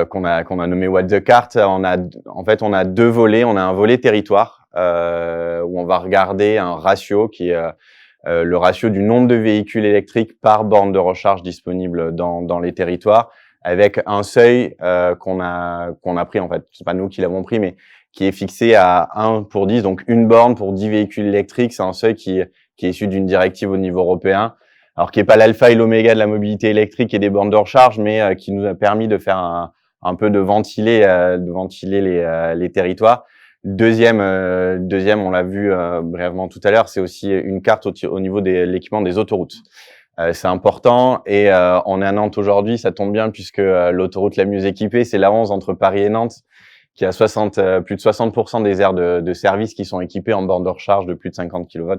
qu'on a nommé What the Cart. En fait, on a deux volets. On a un volet territoire où on va regarder un ratio qui est le ratio du nombre de véhicules électriques par borne de recharge disponible dans les territoires, avec un seuil qu'on a pris, en fait, c'est pas nous qui l'avons pris, mais qui est fixé à 1 pour 10, donc une borne pour 10 véhicules électriques. C'est un seuil qui est issu d'une directive au niveau européen, alors qui est pas l'alpha et l'oméga de la mobilité électrique et des bornes de recharge, mais qui nous a permis de faire un peu de ventiler les territoires. Deuxième, on l'a vu brièvement tout à l'heure, c'est aussi une carte au niveau de l'équipement des autoroutes. C'est important, et on est à Nantes aujourd'hui, ça tombe bien puisque l'autoroute la mieux équipée, c'est la 11 entre Paris et Nantes, qui a plus de 60% des aires de service qui sont équipées en bornes de recharge de plus de 50 kW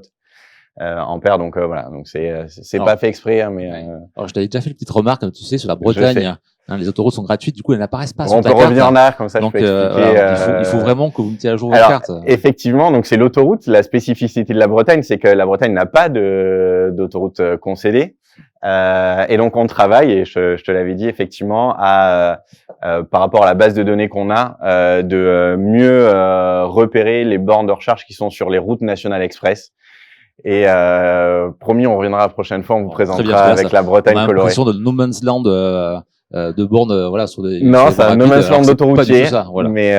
ampères. Donc voilà, donc c'est pas fait exprès, hein, mais alors je t'avais déjà fait une petite remarque, tu sais, sur la Bretagne. Hein, les autoroutes sont gratuites, du coup elles n'apparaissent pas sur ta carte. On peut revenir en arrière, comme ça. Donc, je peux expliquer. voilà, il faut vraiment que vous mettiez à jour votre carte. Effectivement, donc c'est l'autoroute. La spécificité de la Bretagne, c'est que la Bretagne n'a pas d'autoroute concédée. Et donc on travaille, et je te l'avais dit effectivement, par rapport à la base de données qu'on a, de mieux repérer les bornes de recharge qui sont sur les routes nationales express. Et promis, on reviendra la prochaine fois, on vous présentera avec la Bretagne colorée. On a l'impression de no man's land de bornes, voilà, sur des. Non, c'est un no man's land autoroutier, voilà. mais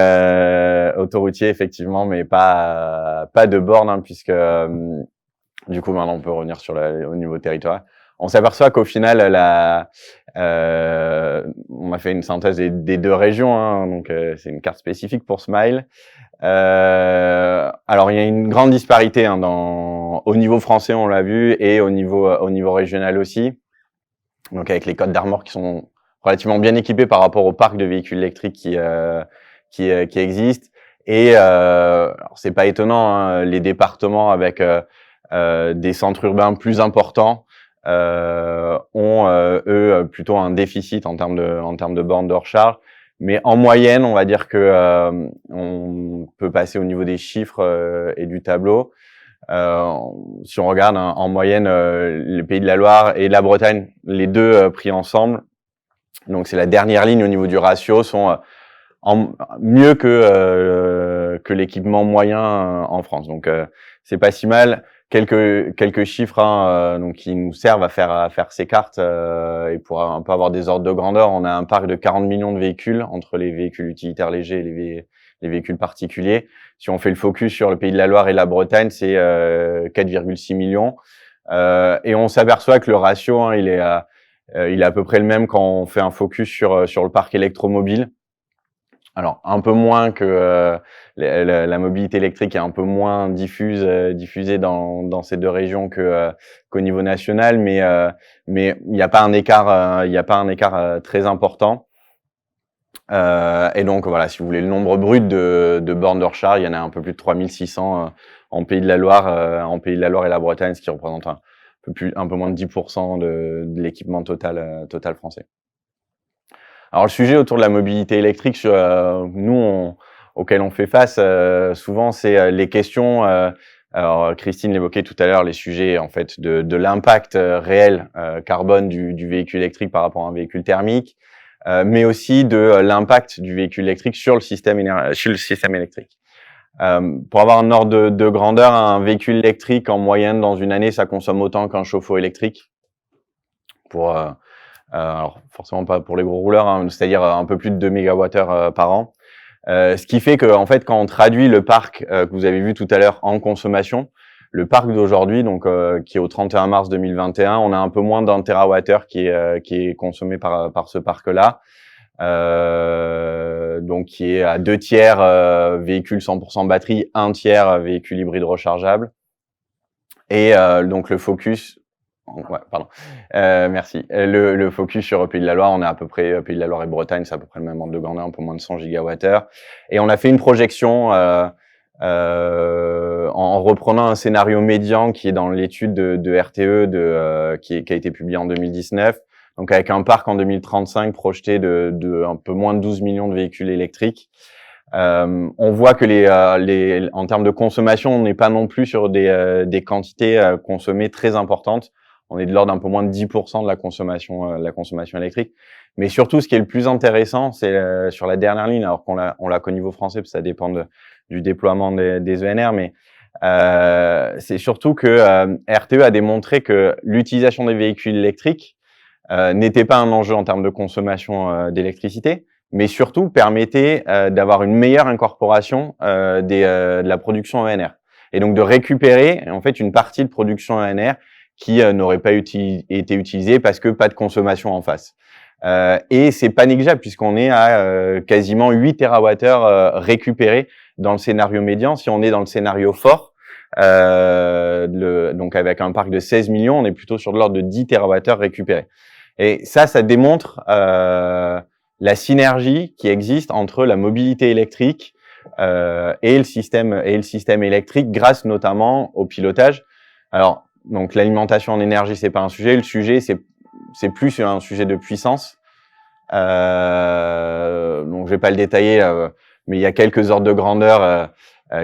autoroutier effectivement, mais pas de bornes, hein, puisque du coup maintenant on peut revenir au niveau territoire. On s'aperçoit qu'au final, on a fait une synthèse des deux régions, hein, donc c'est une carte spécifique pour Smile. Alors il y a une grande disparité, hein, au niveau français, on l'a vu, et au niveau régional aussi. Donc avec les Côtes d'Armor qui sont relativement bien équipés par rapport au parc de véhicules électriques qui existe. Et c'est pas étonnant, hein, les départements avec des centres urbains plus importants ont eux plutôt un déficit en termes de bornes de recharge. Mais en moyenne, on va dire que on peut passer au niveau des chiffres et du tableau. Si on regarde, hein, en moyenne, les Pays de la Loire et la Bretagne, les deux pris ensemble, Donc c'est la dernière ligne au niveau du ratio, sont mieux que l'équipement moyen en France. Donc c'est pas si mal. Quelques chiffres donc qui nous servent à faire ces cartes et pour un peu avoir des ordres de grandeur. On a un parc de 40 millions de véhicules entre les véhicules utilitaires légers et les véhicules particuliers. Si on fait le focus sur le Pays de la Loire et la Bretagne, c'est 4,6 millions. Et on s'aperçoit que le ratio, il est à peu près le même quand on fait un focus sur le parc électromobile. Alors un peu moins que la mobilité électrique est un peu moins diffusée dans ces deux régions qu'au niveau national, mais il n'y a pas un écart très important. Et donc voilà, si vous voulez le nombre brut de bornes de recharge, il y en a un peu plus de 3600 en Pays de la Loire et la Bretagne, ce qui représente un peu moins de 10% de l'équipement total français. Alors le sujet autour de la mobilité électrique, auquel on fait face souvent, c'est les questions. Alors Christine l'évoquait tout à l'heure, les sujets en fait de l'impact réel carbone du véhicule électrique par rapport à un véhicule thermique, mais aussi de l'impact du véhicule électrique sur le système électrique. Pour avoir un ordre de grandeur, un véhicule électrique en moyenne dans une année, ça consomme autant qu'un chauffe-eau électrique. Alors forcément pas pour les gros rouleurs, c'est-à-dire un peu plus de 2 MWh par an. Ce qui fait que en fait, quand on traduit le parc que vous avez vu tout à l'heure en consommation, le parc d'aujourd'hui, donc qui est au 31 mars 2021, on a un peu moins d'1 TWh qui est consommé par ce parc-là. Donc qui est à 2/3 véhicules 100% batterie, 1/3 véhicules hybrides rechargeables. Et donc le focus, merci. Le focus sur Pays de la Loire, on est à peu près Pays de la Loire et Bretagne, c'est à peu près le même ordre de grandeur, un peu moins de 100 GWh. Et on a fait une projection en reprenant un scénario médian qui est dans l'étude de RTE qui a été publiée en 2019. Donc avec un parc en 2035 projeté de un peu moins de 12 millions de véhicules électriques. On voit que en termes de consommation, on n'est pas non plus sur des quantités consommées très importantes. On est de l'ordre d'un peu moins de 10% de la consommation électrique. Mais surtout, ce qui est le plus intéressant, c'est sur la dernière ligne, alors qu'on l'a qu'au niveau français, parce que ça dépend du déploiement des ENR, mais c'est surtout que RTE a démontré que l'utilisation des véhicules électriques n'était pas un enjeu en termes de consommation d'électricité, mais surtout permettait d'avoir une meilleure incorporation de la production ENR. Et donc de récupérer en fait une partie de production ENR qui n'aurait pas été utilisée parce que pas de consommation en face. Et c'est pas négligeable puisqu'on est à quasiment 8 TWh récupérés dans le scénario médian. Si on est dans le scénario fort, donc avec un parc de 16 millions, on est plutôt sur de l'ordre de 10 TWh récupérés. Et ça démontre la synergie qui existe entre la mobilité électrique et le système électrique grâce notamment au pilotage. Alors, donc l'alimentation en énergie, c'est pas un sujet. Le sujet, c'est plus un sujet de puissance. Donc je vais pas le détailler, mais il y a quelques ordres de grandeur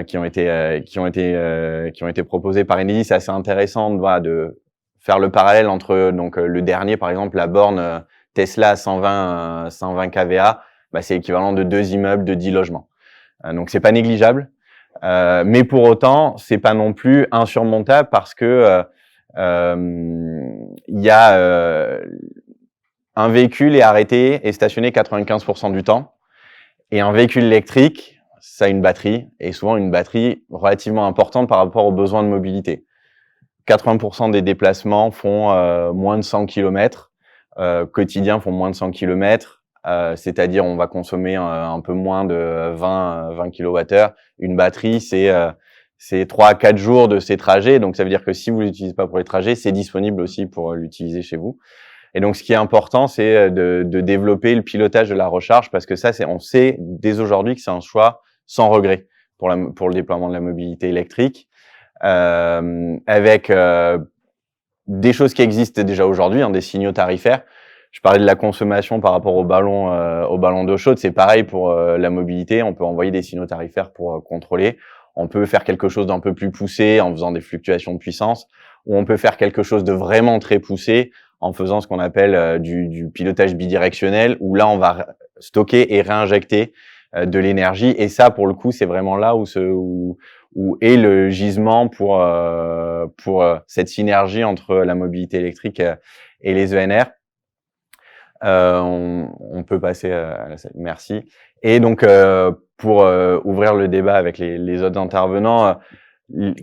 qui ont été proposés par Enedis. C'est assez intéressant de faire le parallèle entre donc le dernier, par exemple, la borne Tesla à 120 kVA, c'est l'équivalent de 2 immeubles de 10 logements. Donc c'est pas négligeable. Mais pour autant, c'est pas non plus insurmontable parce que il y a un véhicule est arrêté et stationné 95% du temps, et un véhicule électrique, ça a une batterie, et souvent une batterie relativement importante par rapport aux besoins de mobilité. 80% des déplacements font moins de 100 km, quotidiens font moins de 100 km. C'est-à-dire on va consommer un peu moins de 20 kWh. Une batterie, c'est 3 à 4 jours de ces trajets. Donc ça veut dire que si vous l'utilisez pas pour les trajets, c'est disponible aussi pour l'utiliser chez vous. Et donc ce qui est important, c'est de développer le pilotage de la recharge, parce que ça, on sait dès aujourd'hui que c'est un choix sans regret pour le déploiement de la mobilité électrique, avec des choses qui existent déjà aujourd'hui, des signaux tarifaires. Je parlais de la consommation par rapport au ballon d'eau chaude. C'est pareil pour la mobilité. On peut envoyer des signaux tarifaires pour contrôler. On peut faire quelque chose d'un peu plus poussé en faisant des fluctuations de puissance, ou on peut faire quelque chose de vraiment très poussé en faisant ce qu'on appelle du pilotage bidirectionnel, où là, on va stocker et réinjecter de l'énergie. Et ça, pour le coup, c'est vraiment là où est le gisement pour cette synergie entre la mobilité électrique et les ENR. On peut passer à la salle. Merci. Et donc, pour ouvrir le débat avec les autres intervenants,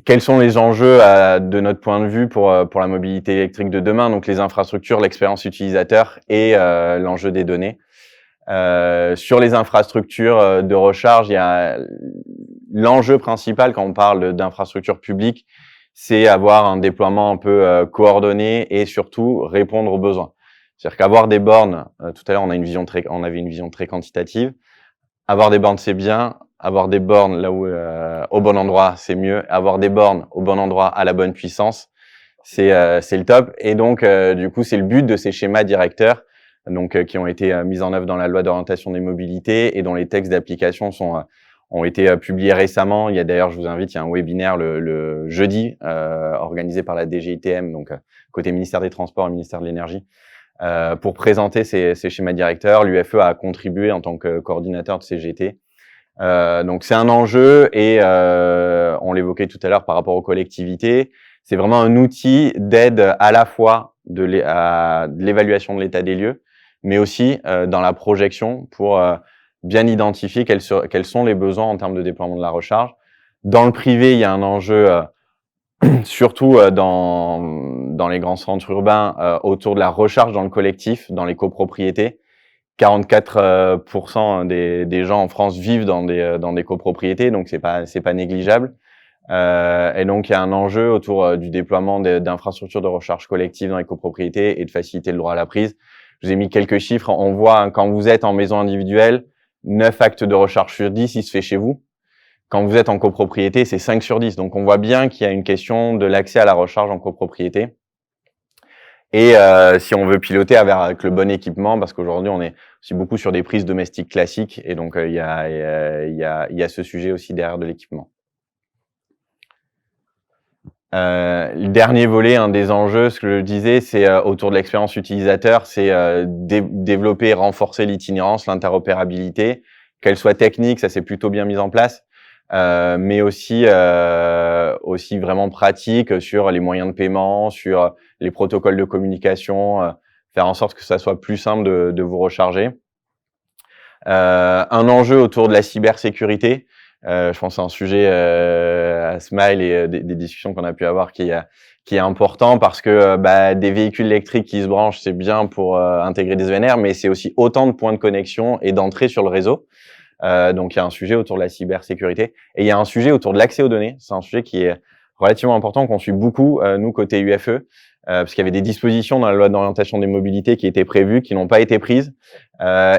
quels sont les enjeux de notre point de vue pour la mobilité électrique de demain? Donc, les infrastructures, l'expérience utilisateur et l'enjeu des données. Sur les infrastructures de recharge, il y a l'enjeu principal quand on parle d'infrastructures publiques, c'est avoir un déploiement un peu coordonné et surtout répondre aux besoins. C'est-à-dire qu'avoir des bornes, tout à l'heure on avait une vision très quantitative. Avoir des bornes c'est bien, avoir des bornes là où au bon endroit c'est mieux. Avoir des bornes au bon endroit à la bonne puissance, c'est le top. Et donc du coup c'est le but de ces schémas directeurs, donc qui ont été mis en œuvre dans la loi d'orientation des mobilités et dont les textes d'application ont été publiés récemment. Il y a d'ailleurs, je vous invite, il y a un webinaire le jeudi organisé par la DGITM, donc côté ministère des Transports et ministère de l'Énergie, pour présenter ces schémas directeurs. L'UFE a contribué en tant que coordinateur de CGT. Donc c'est un enjeu et on l'évoquait tout à l'heure par rapport aux collectivités. C'est vraiment un outil d'aide à la fois de l'évaluation de l'état des lieux, mais aussi dans la projection pour bien identifier quels sont les besoins en termes de déploiement de la recharge. Dans le privé, il y a un enjeu surtout dans les grands centres urbains autour de la recharge dans le collectif, dans les copropriétés. 44% des gens en France vivent dans des copropriétés, donc c'est pas négligeable. Et donc il y a un enjeu autour du déploiement d'infrastructures de recharge collective dans les copropriétés et de faciliter le droit à la prise. Je vous ai mis quelques chiffres. On voit quand vous êtes en maison individuelle, 9 actes de recharge sur 10, il se fait chez vous. Quand vous êtes en copropriété, c'est 5 sur 10. Donc, on voit bien qu'il y a une question de l'accès à la recharge en copropriété. Et si on veut piloter avec le bon équipement, parce qu'aujourd'hui, on est aussi beaucoup sur des prises domestiques classiques. Et donc, il y a ce sujet aussi derrière de l'équipement. Le dernier volet, un des enjeux, ce que je disais, c'est autour de l'expérience utilisateur, c'est développer et renforcer l'itinérance, l'interopérabilité, qu'elle soit technique, ça c'est plutôt bien mis en place, mais aussi vraiment pratique sur les moyens de paiement, sur les protocoles de communication, faire en sorte que ça soit plus simple de vous recharger. Un enjeu autour de la cybersécurité. Je pense que c'est un sujet à Smile et des discussions qu'on a pu avoir qui est important parce que des véhicules électriques qui se branchent, c'est bien pour intégrer des ENR, mais c'est aussi autant de points de connexion et d'entrée sur le réseau. Donc il y a un sujet autour de la cybersécurité et il y a un sujet autour de l'accès aux données. C'est un sujet qui est relativement important, qu'on suit beaucoup, nous, côté UFE, parce qu'il y avait des dispositions dans la loi d'orientation des mobilités qui étaient prévues, qui n'ont pas été prises.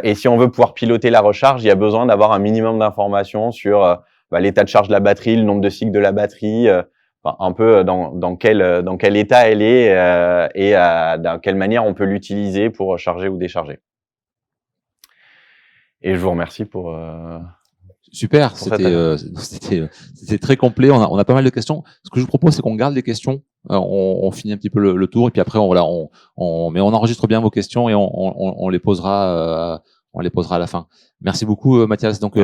Et si on veut pouvoir piloter la recharge, il y a besoin d'avoir un minimum d'informations sur l'état de charge de la batterie, le nombre de cycles de la batterie, un peu dans quel état elle est et dans quelle manière on peut l'utiliser pour charger ou décharger. Et je vous remercie pour... Super, c'était très complet. On a pas mal de questions. Ce que je vous propose, c'est qu'on garde les questions. On finit un petit peu le tour et puis après, mais on enregistre bien vos questions et on les posera à la fin. Merci beaucoup, Mathias. Donc,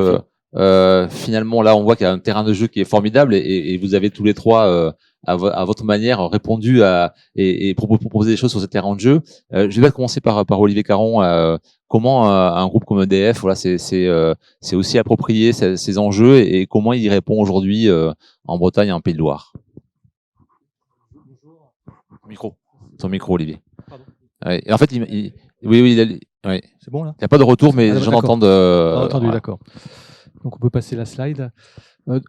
finalement, là, on voit qu'il y a un terrain de jeu qui est formidable et vous avez tous les trois, à votre manière, répondu et proposé des choses sur ce terrain de jeu. Je vais peut-être commencer par Olivier Caron. Comment un groupe comme EDF, voilà, c'est aussi approprié ces enjeux et comment il y répond aujourd'hui en Bretagne et en Pays de Loire. Ton micro, Olivier. Pardon. Ouais. Et en fait, oui. C'est bon là. Il n'y a pas de retour, mais les gens entendent. Entendu, voilà. d'accord. Donc on peut passer la slide.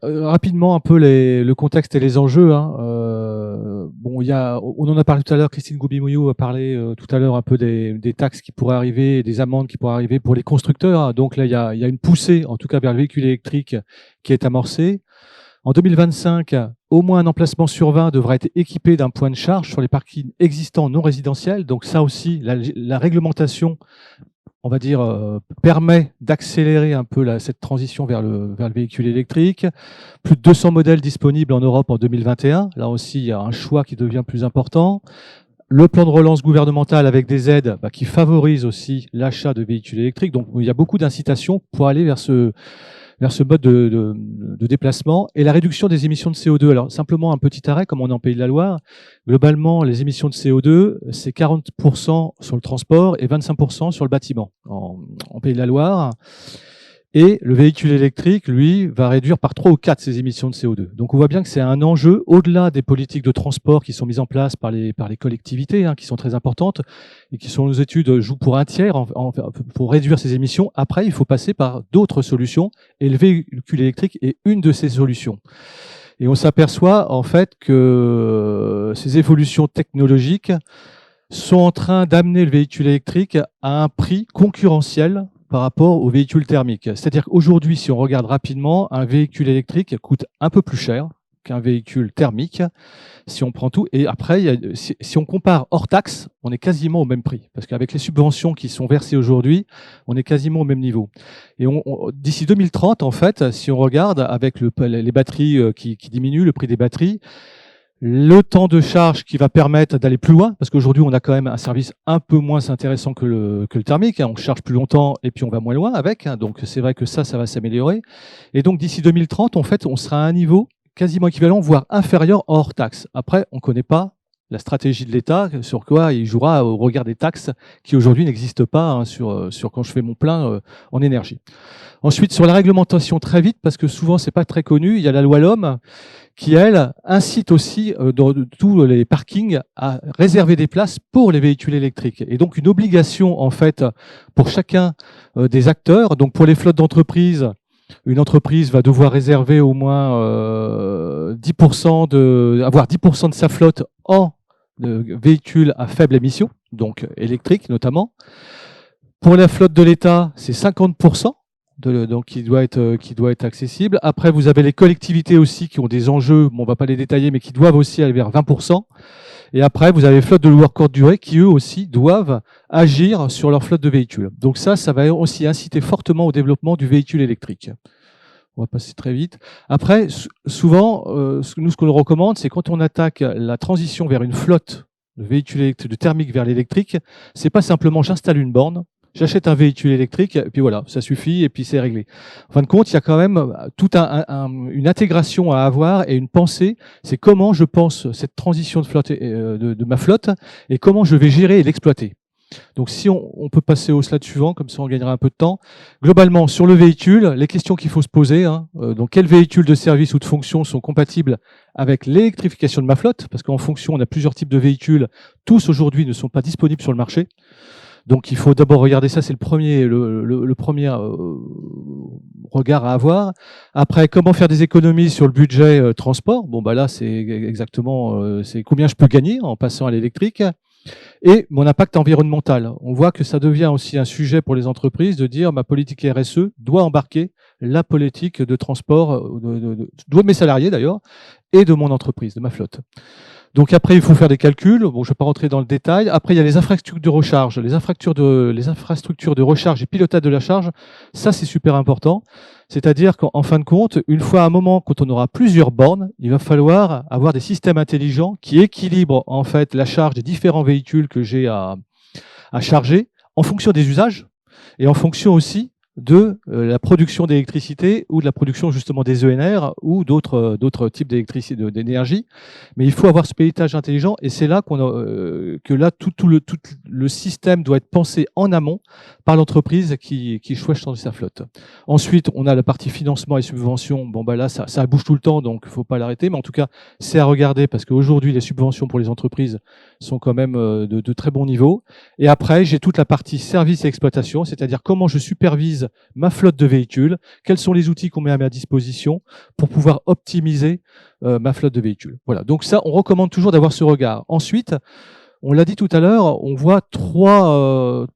Rapidement un peu le contexte et les enjeux. On en a parlé tout à l'heure. Christine Goubimouillou a parlé tout à l'heure un peu des taxes qui pourraient arriver, des amendes qui pourraient arriver pour les constructeurs. Donc là, il y a une poussée, en tout cas vers le véhicule électrique, qui est amorcée. En 2025, au moins un emplacement sur 20 devra être équipé d'un point de charge sur les parkings existants non résidentiels. Donc ça aussi, la réglementation, on va dire, permet d'accélérer un peu cette transition vers le véhicule électrique. Plus de 200 modèles disponibles en Europe en 2021. Là aussi, il y a un choix qui devient plus important. le plan de relance gouvernemental avec des aides qui favorisent aussi l'achat de véhicules électriques. Donc, il y a beaucoup d'incitations pour aller vers ce mode de déplacement et la réduction des émissions de CO2. Alors, simplement un petit arrêt, comme on est en Pays de la Loire. Globalement, les émissions de CO2, c'est 40% sur le transport et 25% sur le bâtiment en Pays de la Loire. Et le véhicule électrique, lui, va réduire par 3 ou 4 ses émissions de CO2. Donc on voit bien que c'est un enjeu au-delà des politiques de transport qui sont mises en place par les collectivités, qui sont très importantes et qui, selon nos études, jouent pour un tiers pour réduire ces émissions. Après, il faut passer par d'autres solutions et le véhicule électrique est une de ces solutions. Et on s'aperçoit en fait que ces évolutions technologiques sont en train d'amener le véhicule électrique à un prix concurrentiel par rapport aux véhicules thermiques. C'est-à-dire qu'aujourd'hui, si on regarde rapidement, un véhicule électrique coûte un peu plus cher qu'un véhicule thermique, si on prend tout. Et après, si on compare hors taxe, on est quasiment au même prix. Parce qu'avec les subventions qui sont versées aujourd'hui, on est quasiment au même niveau. Et d'ici 2030, en fait, si on regarde avec les batteries qui diminuent, le prix des batteries, le temps de charge qui va permettre d'aller plus loin, parce qu'aujourd'hui, on a quand même un service un peu moins intéressant que le thermique. On charge plus longtemps et puis on va moins loin avec. Donc, c'est vrai que ça va s'améliorer. Et donc, d'ici 2030, en fait, on sera à un niveau quasiment équivalent, voire inférieur hors taxe. Après, on ne connaît pas la stratégie de l'État, sur quoi il jouera au regard des taxes qui aujourd'hui n'existent pas sur quand je fais mon plein en énergie. Ensuite, sur la réglementation, très vite, parce que souvent, c'est pas très connu, il y a la loi LOM qui, elle, incite aussi dans tous les parkings à réserver des places pour les véhicules électriques. Et donc, une obligation, en fait, pour chacun des acteurs. Donc, pour les flottes d'entreprises, une entreprise va devoir réserver au moins 10% avoir 10% de sa flotte en véhicules à faible émission, donc électriques notamment. Pour la flotte de l'État, c'est 50%. Donc qui doit être accessible. Après, vous avez les collectivités aussi qui ont des enjeux, bon, on va pas les détailler, mais qui doivent aussi aller vers 20%. Et après, vous avez les flottes de loire courte durée qui, eux aussi, doivent agir sur leur flotte de véhicules. Donc ça va aussi inciter fortement au développement du véhicule électrique. On va passer très vite. Après, souvent, nous, ce qu'on recommande, c'est quand on attaque la transition vers une flotte de véhicules électriques, de thermique vers l'électrique, c'est pas simplement j'installe une borne, j'achète un véhicule électrique, et puis voilà, ça suffit, et puis c'est réglé. En fin de compte, il y a quand même toute une intégration à avoir et une pensée. C'est comment je pense cette transition de flotte, de ma flotte, et comment je vais gérer et l'exploiter. Donc si on peut passer au slide suivant, comme ça on gagnera un peu de temps. Globalement, sur le véhicule, les questions qu'il faut se poser, donc quels véhicules de service ou de fonction sont compatibles avec l'électrification de ma flotte, parce qu'en fonction, on a plusieurs types de véhicules, tous aujourd'hui ne sont pas disponibles sur le marché. Donc il faut d'abord regarder ça, c'est le premier regard à avoir. Après, comment faire des économies sur le budget transport. Bon bah là c'est exactement c'est combien je peux gagner en passant à l'électrique. Et mon impact environnemental. On voit que ça devient aussi un sujet pour les entreprises de dire ma politique RSE doit embarquer la politique de transport de mes salariés d'ailleurs et de mon entreprise, de ma flotte. Donc après, il faut faire des calculs. Bon, je ne vais pas rentrer dans le détail. Après, il y a les infrastructures de recharge. Les infrastructures de recharge et pilotage de la charge, ça, c'est super important. C'est-à-dire qu'en fin de compte, une fois à un moment, quand on aura plusieurs bornes, il va falloir avoir des systèmes intelligents qui équilibrent en fait la charge des différents véhicules que j'ai à charger en fonction des usages et en fonction aussi de la production d'électricité ou de la production justement des ENR ou d'autres types d'énergie. Mais il faut avoir ce pilotage intelligent et c'est là que là tout le système doit être pensé en amont par l'entreprise qui souhaite changer sa flotte. Ensuite, on a la partie financement et subventions. Bon bah là ça bouge tout le temps, donc il faut pas l'arrêter. Mais en tout cas, c'est à regarder parce qu'aujourd'hui les subventions pour les entreprises sont quand même de très bon niveau. Et après, j'ai toute la partie service et exploitation, c'est-à-dire comment je supervise ma flotte de véhicules, quels sont les outils qu'on met à ma disposition pour pouvoir optimiser ma flotte de véhicules. Voilà, donc ça, on recommande toujours d'avoir ce regard. Ensuite, on l'a dit tout à l'heure, on voit trois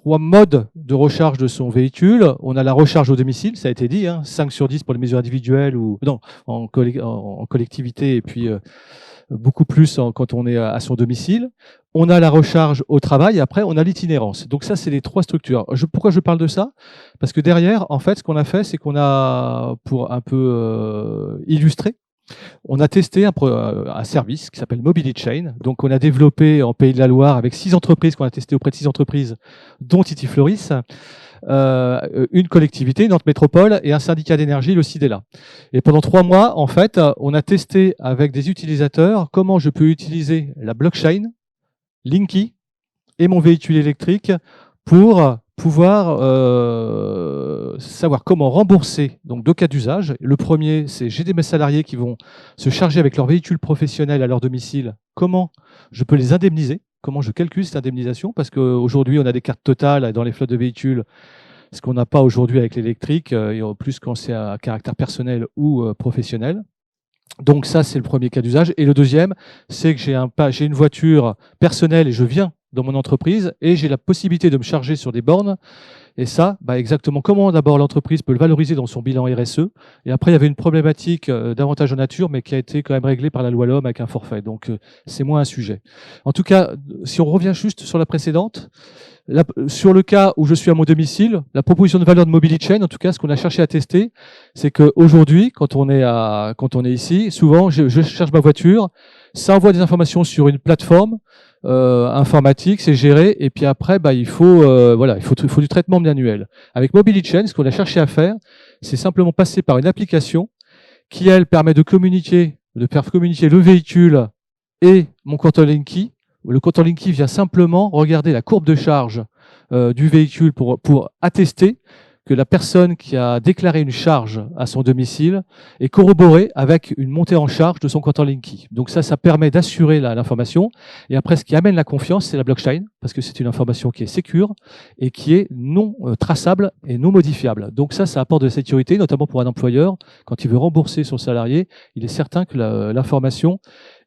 modes de recharge de son véhicule. On a la recharge au domicile, ça a été dit, 5 sur 10 pour les mesures individuelles ou non, en collectivité et puis beaucoup plus quand on est à son domicile. On a la recharge au travail et après, on a l'itinérance. Donc ça, c'est les trois structures. Pourquoi je parle de ça? Parce que derrière, en fait, ce qu'on a fait, c'est qu'on a, pour un peu illustrer, On a testé un service qui s'appelle Mobility Chain. Donc, on a développé en Pays de la Loire avec 6 entreprises, qu'on a testé auprès de 6 entreprises, dont Titi Floris, une collectivité, Nantes Métropole, et un syndicat d'énergie, le CIDELA. Et pendant 3 mois, en fait, on a testé avec des utilisateurs comment je peux utiliser la blockchain, Linky et mon véhicule électrique pour pouvoir savoir comment rembourser. Donc, 2 cas d'usage. Le premier, c'est j'ai mes salariés qui vont se charger avec leur véhicule professionnel à leur domicile. Comment je peux les indemniser? Comment je calcule cette indemnisation? Parce qu'aujourd'hui, on a des cartes totales dans les flottes de véhicules, ce qu'on n'a pas aujourd'hui avec l'électrique, et en plus quand c'est à caractère personnel ou professionnel. Donc ça, c'est le premier cas d'usage. Et le deuxième, c'est que j'ai une voiture personnelle et je viens dans mon entreprise et j'ai la possibilité de me charger sur des bornes. Et ça, exactement comment d'abord l'entreprise peut le valoriser dans son bilan RSE. Et après, il y avait une problématique d'avantage en nature, mais qui a été quand même réglée par la loi LOM avec un forfait. Donc, c'est moins un sujet. En tout cas, si on revient juste sur la précédente, sur le cas où je suis à mon domicile, la proposition de valeur de Mobility Chain, en tout cas, ce qu'on a cherché à tester, c'est qu'aujourd'hui, quand on est ici, souvent, je cherche ma voiture, ça envoie des informations sur une plateforme informatique, c'est géré, et puis après, il faut du traitement manuel. Avec Mobility Chain, ce qu'on a cherché à faire, c'est simplement passer par une application qui, elle, permet de faire communiquer le véhicule et mon compteur Linky. Le compteur Linky vient simplement regarder la courbe de charge du véhicule pour attester que la personne qui a déclaré une charge à son domicile est corroborée avec une montée en charge de son compteur Linky. Donc ça permet d'assurer l'information. Et après, ce qui amène la confiance, c'est la blockchain, parce que c'est une information qui est sécure et qui est non traçable et non modifiable. Donc ça apporte de la sécurité, notamment pour un employeur. Quand il veut rembourser son salarié, il est certain que l'information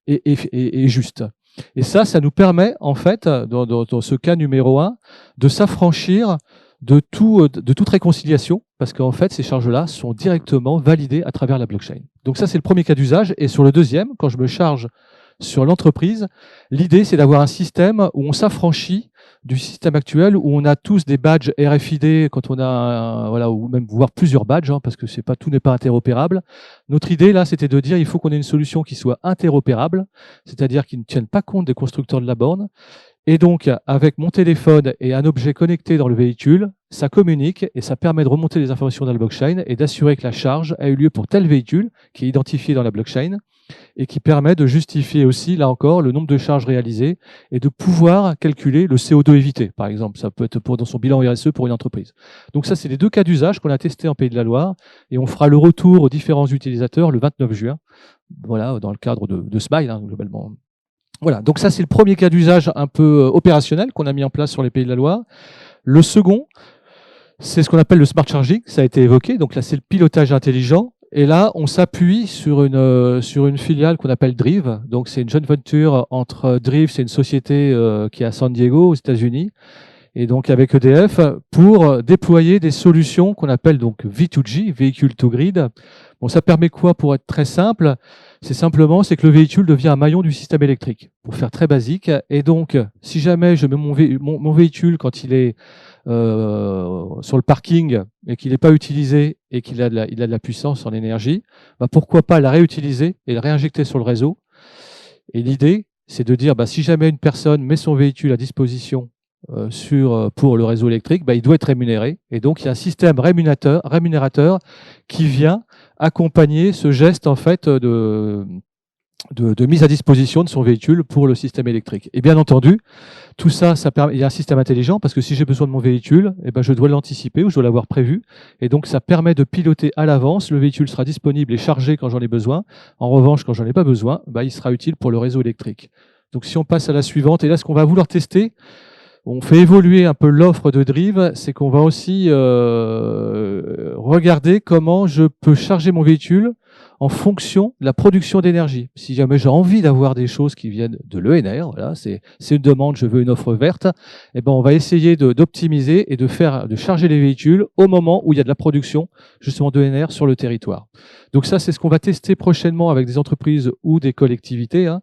est juste. Et ça nous permet, en fait, dans ce cas numéro 1, de s'affranchir de toute réconciliation, parce qu'en fait, ces charges-là sont directement validées à travers la blockchain. Donc ça, c'est le premier cas d'usage. Et sur le deuxième, quand je me charge sur l'entreprise, l'idée, c'est d'avoir un système où on s'affranchit du système actuel, où on a tous des badges RFID, quand on a ou même voire plusieurs badges, parce que tout n'est pas interopérable. Notre idée, là, c'était de dire il faut qu'on ait une solution qui soit interopérable, c'est-à-dire qui ne tienne pas compte des constructeurs de la borne. Et donc, avec mon téléphone et un objet connecté dans le véhicule, ça communique et ça permet de remonter les informations dans la blockchain et d'assurer que la charge a eu lieu pour tel véhicule qui est identifié dans la blockchain et qui permet de justifier aussi, là encore, le nombre de charges réalisées et de pouvoir calculer le CO2 évité, par exemple. Ça peut être dans son bilan RSE pour une entreprise. Donc ça, c'est les 2 cas d'usage qu'on a testés en Pays de la Loire et on fera le retour aux différents utilisateurs le 29 juin, dans le cadre de Smile, globalement. Voilà, donc ça c'est le premier cas d'usage un peu opérationnel qu'on a mis en place sur les Pays de la Loire. Le second, c'est ce qu'on appelle le smart charging, ça a été évoqué, donc là c'est le pilotage intelligent. Et là, on s'appuie sur une filiale qu'on appelle Drive. Donc c'est une joint venture entre Drive, c'est une société qui est à San Diego aux États-Unis, et donc avec EDF pour déployer des solutions qu'on appelle donc V2G, Vehicle to Grid. Bon, ça permet quoi pour être très simple? C'est que le véhicule devient un maillon du système électrique, pour faire très basique. Et donc, si jamais je mets mon véhicule quand il est sur le parking et qu'il n'est pas utilisé et qu'il a de la puissance en énergie, pourquoi pas la réutiliser et la réinjecter sur le réseau. Et l'idée, c'est de dire, si jamais une personne met son véhicule à disposition pour le réseau électrique, il doit être rémunéré. Et donc, il y a un système rémunérateur qui vient accompagner ce geste en fait de mise à disposition de son véhicule pour le système électrique. Et bien entendu, tout ça permet, il y a un système intelligent parce que si j'ai besoin de mon véhicule, je dois l'anticiper ou je dois l'avoir prévu. Et donc, ça permet de piloter à l'avance. Le véhicule sera disponible et chargé quand j'en ai besoin. En revanche, quand j'en ai pas besoin, il sera utile pour le réseau électrique. Donc, si on passe à la suivante, et là, ce qu'on va vouloir tester, on fait évoluer un peu l'offre de Drive, c'est qu'on va aussi regarder comment je peux charger mon véhicule en fonction de la production d'énergie. Si jamais j'ai envie d'avoir des choses qui viennent de l'ENR, voilà, c'est une demande, je veux une offre verte, on va essayer d'optimiser et de charger les véhicules au moment où il y a de la production justement d'ENR sur le territoire. Donc ça, c'est ce qu'on va tester prochainement avec des entreprises ou des collectivités.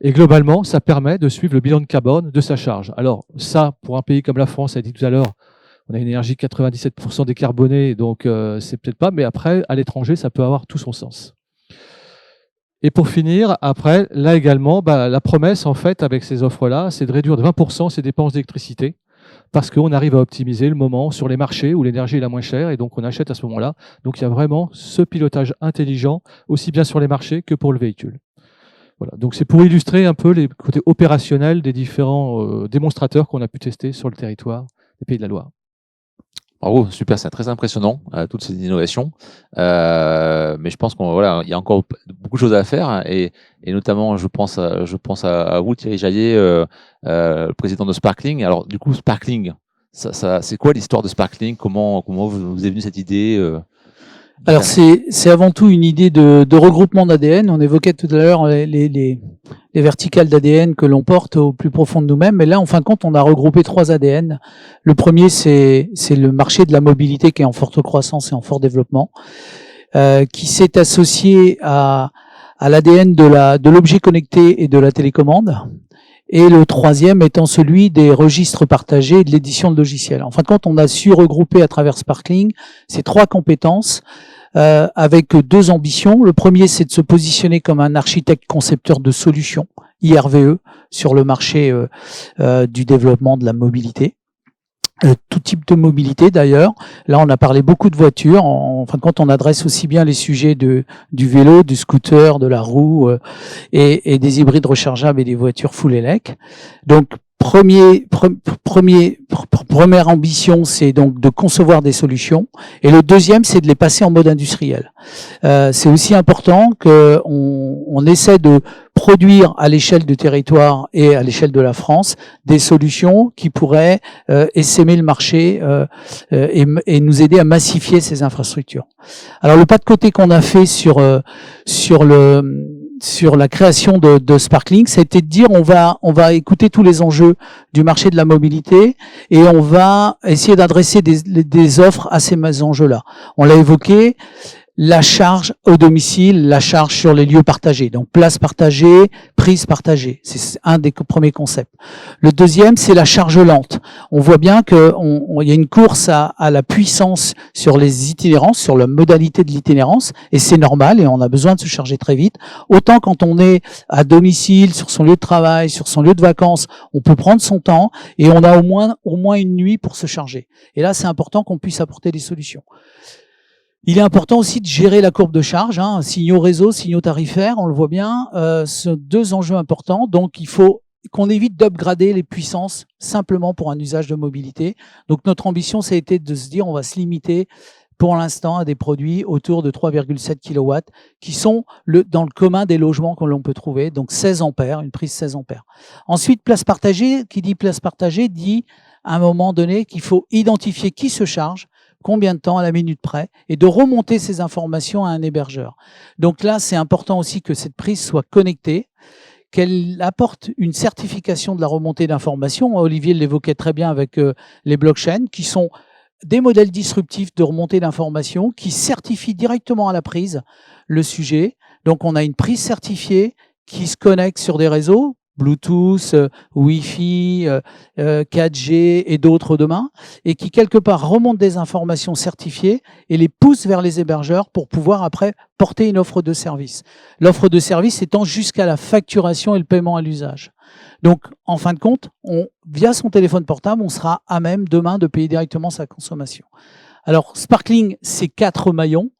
Et globalement, ça permet de suivre le bilan de carbone de sa charge. Alors ça, pour un pays comme la France, ça a dit tout à l'heure, on a une énergie 97% décarbonée, donc c'est peut-être pas, mais après, à l'étranger, ça peut avoir tout son sens. Et pour finir, après, là également, la promesse, en fait, avec ces offres-là, c'est de réduire de 20% ses dépenses d'électricité, parce qu'on arrive à optimiser le moment sur les marchés où l'énergie est la moins chère, et donc on achète à ce moment-là. Donc il y a vraiment ce pilotage intelligent, aussi bien sur les marchés que pour le véhicule. Voilà. Donc c'est pour illustrer un peu les côtés opérationnels des différents démonstrateurs qu'on a pu tester sur le territoire des Pays de la Loire. Bravo, super, c'est très impressionnant, toutes ces innovations. Mais je pense il y a encore beaucoup de choses à faire, et notamment, je pense à vous, Thierry Jaillet, le président de Sparkling. Alors, du coup, Sparkling, c'est quoi l'histoire de Sparkling? Comment vous est venue cette idée? Alors c'est avant tout une idée de regroupement d'ADN. On évoquait tout à l'heure les verticales d'ADN que l'on porte au plus profond de nous-mêmes. Mais là, en fin de compte, on a regroupé 3 ADN. Le premier, c'est le marché de la mobilité qui est en forte croissance et en fort développement, qui s'est associé à l'ADN de l'objet connecté et de la télécommande. Et le troisième étant celui des registres partagés et de l'édition de logiciels. En fin de compte, on a su regrouper à travers Sparkling ces 3 compétences avec 2 ambitions. Le premier, c'est de se positionner comme un architecte concepteur de solutions, IRVE, sur le marché du développement de la mobilité. Tout type de mobilité d'ailleurs. Là, on a parlé beaucoup de voitures. En fin de compte, on adresse aussi bien les sujets du vélo, du scooter, de la roue et des hybrides rechargeables et des voitures full élec. Donc, première ambition, c'est donc de concevoir des solutions. Et le deuxième, c'est de les passer en mode industriel. C'est aussi important qu'on essaie de produire à l'échelle du territoire et à l'échelle de la France des solutions qui pourraient essaimer le marché et nous aider à massifier ces infrastructures. Alors le pas de côté qu'on a fait sur la création de Sparkling, ça a été de dire on va écouter tous les enjeux du marché de la mobilité et on va essayer d'adresser des offres à ces enjeux-là. On l'a évoqué, la charge au domicile, la charge sur les lieux partagés. Donc place partagée, prise partagée. C'est un des premiers concepts. Le deuxième, c'est la charge lente. On voit bien qu'il y a une course à la puissance sur les itinérances, sur la modalité de l'itinérance, et c'est normal, et on a besoin de se charger très vite. Autant quand on est à domicile, sur son lieu de travail, sur son lieu de vacances, on peut prendre son temps, et on a au moins une nuit pour se charger. Et là, c'est important qu'on puisse apporter des solutions. Il est important aussi de gérer la courbe de charge, signaux réseau, signaux tarifaires, on le voit bien, ce 2 enjeux importants. Donc, il faut qu'on évite d'upgrader les puissances simplement pour un usage de mobilité. Donc, notre ambition, ça a été de se dire, on va se limiter pour l'instant à des produits autour de 3,7 kW qui sont dans le commun des logements que l'on peut trouver, donc 16 ampères, une prise 16 ampères. Ensuite, place partagée, qui dit place partagée, dit à un moment donné qu'il faut identifier qui se charge, combien de temps à la minute près, et de remonter ces informations à un hébergeur. Donc là, c'est important aussi que cette prise soit connectée, qu'elle apporte une certification de la remontée d'informations. Olivier l'évoquait très bien avec les blockchains, qui sont des modèles disruptifs de remontée d'informations qui certifient directement à la prise le sujet. Donc on a une prise certifiée qui se connecte sur des réseaux, Bluetooth, Wi-Fi, 4G et d'autres demain, et qui quelque part remontent des informations certifiées et les poussent vers les hébergeurs pour pouvoir après porter une offre de service. L'offre de service étant jusqu'à la facturation et le paiement à l'usage. Donc, en fin de compte, via son téléphone portable, on sera à même demain de payer directement sa consommation. Alors, Sparkling, c'est 4 maillons.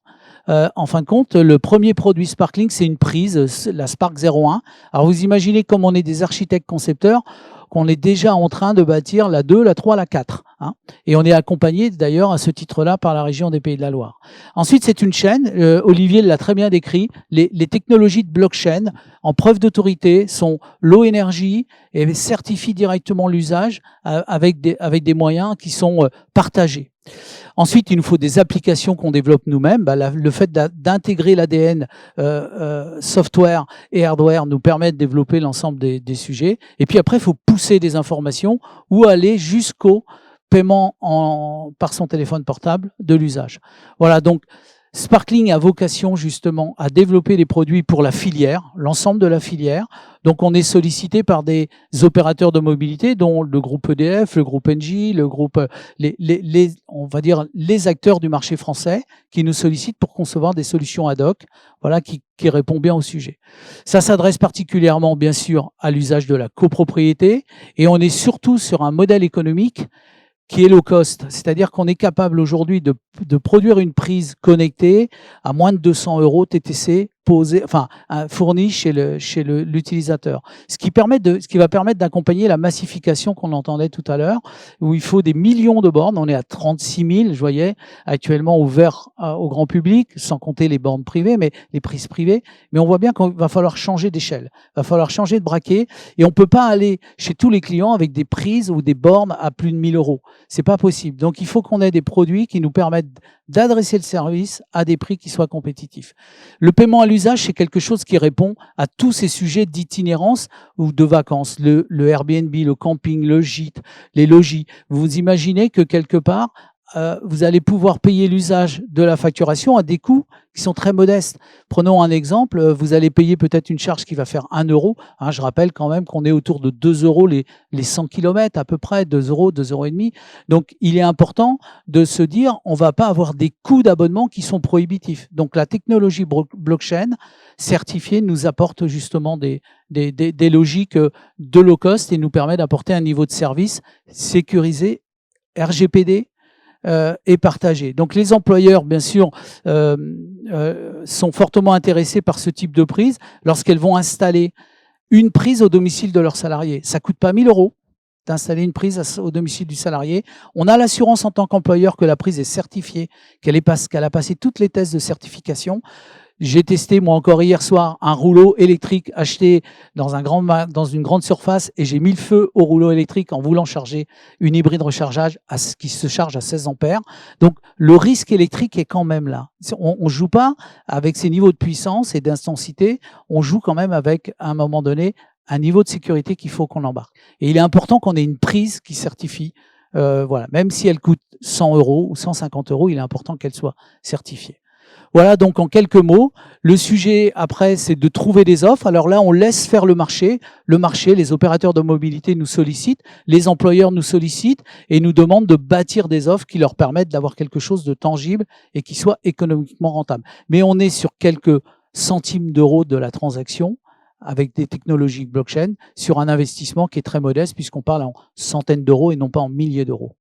En fin de compte, le premier produit Sparkling, c'est une prise, la Spark 01. Alors vous imaginez comme on est des architectes concepteurs, qu'on est déjà en train de bâtir la 2, la 3, la 4. Et on est accompagné d'ailleurs à ce titre-là par la région des Pays de la Loire. Ensuite, c'est une chaîne, Olivier l'a très bien décrit, les technologies de blockchain en preuve d'autorité sont low energy et certifient directement l'usage avec des moyens qui sont partagés. Ensuite, il nous faut des applications qu'on développe nous-mêmes. Le fait d'intégrer l'ADN software et hardware nous permet de développer l'ensemble des sujets. Et puis après, il faut pousser des informations ou aller jusqu'au paiement par son téléphone portable de l'usage. Voilà, donc Sparkling a vocation justement à développer des produits pour la filière, l'ensemble de la filière. Donc on est sollicité par des opérateurs de mobilité, dont le groupe EDF, le groupe Engie, le groupe, on va dire les acteurs du marché français qui nous sollicitent pour concevoir des solutions ad hoc, voilà, qui répond bien au sujet. Ça s'adresse particulièrement bien sûr à l'usage de la copropriété, et on est surtout sur un modèle économique qui est low cost, c'est-à-dire qu'on est capable aujourd'hui de produire une prise connectée à moins de 200 € TTC posée, enfin fournie chez l'utilisateur. Ce qui va permettre d'accompagner la massification qu'on entendait tout à l'heure, où il faut des millions de bornes. On est à 36 000, je voyais, actuellement ouverts au grand public, sans compter les bornes privées, mais les prises privées. Mais on voit bien qu'il va falloir changer d'échelle, il va falloir changer de braquet, et on peut pas aller chez tous les clients avec des prises ou des bornes à plus de 1 000 €. C'est pas possible. Donc il faut qu'on ait des produits qui nous permettent d'adresser le service à des prix qui soient compétitifs. Le paiement à l'usage, c'est quelque chose qui répond à tous ces sujets d'itinérance ou de vacances. Le Airbnb, le camping, le gîte, les logis. Vous imaginez que quelque part, vous allez pouvoir payer l'usage de la facturation à des coûts qui sont très modestes. Prenons un exemple, vous allez payer peut-être une charge qui va faire 1 €. Hein, je rappelle quand même qu'on est autour de 2 € les 100 km à peu près, 2 €, 2 € et demi. Donc il est important de se dire, on va pas avoir des coûts d'abonnement qui sont prohibitifs. Donc la technologie blockchain certifiée nous apporte justement des logiques de low cost et nous permet d'apporter un niveau de service sécurisé, RGPD, et partagé. Donc les employeurs, bien sûr, sont fortement intéressés par ce type de prise lorsqu'elles vont installer une prise au domicile de leurs salariés. Ça coûte pas 1 000 € d'installer une prise au domicile du salarié. On a l'assurance en tant qu'employeur que la prise est certifiée, qu'elle a passé toutes les tests de certification. J'ai testé, moi encore hier soir, un rouleau électrique acheté dans une grande surface, et j'ai mis le feu au rouleau électrique en voulant charger une hybride rechargeage qui se charge à 16 ampères. Donc le risque électrique est quand même là. On ne joue pas avec ces niveaux de puissance et d'intensité, on joue quand même avec, à un moment donné, un niveau de sécurité qu'il faut qu'on embarque. Et il est important qu'on ait une prise qui certifie, voilà, même si elle coûte 100 € ou 150 €, il est important qu'elle soit certifiée. Voilà, donc en quelques mots, le sujet après, c'est de trouver des offres. Alors là, on laisse faire le marché. Le marché, les opérateurs de mobilité nous sollicitent, les employeurs nous sollicitent et nous demandent de bâtir des offres qui leur permettent d'avoir quelque chose de tangible et qui soit économiquement rentable. Mais on est sur quelques centimes d'euros de la transaction avec des technologies blockchain sur un investissement qui est très modeste puisqu'on parle en centaines d'euros et non pas en milliers d'euros.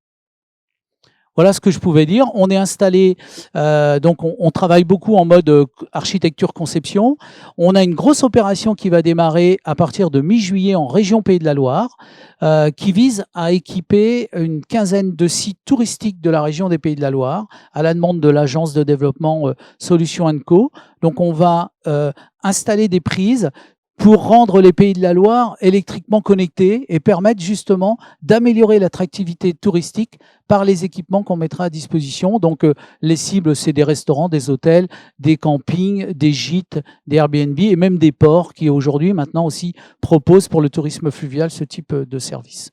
Voilà ce que je pouvais dire. On est installé, donc on travaille beaucoup en mode architecture-conception. On a une grosse opération qui va démarrer à partir de mi-juillet en région Pays de la Loire, qui vise à équiper une quinzaine de sites touristiques de la région des Pays de la Loire, à la demande de l'agence de développement Solutions & Co. Donc on va installer des prises pour rendre les Pays de la Loire électriquement connectés et permettre justement d'améliorer l'attractivité touristique par les équipements qu'on mettra à disposition. Donc les cibles, c'est des restaurants, des hôtels, des campings, des gîtes, des Airbnb et même des ports qui aujourd'hui maintenant aussi proposent pour le tourisme fluvial ce type de service.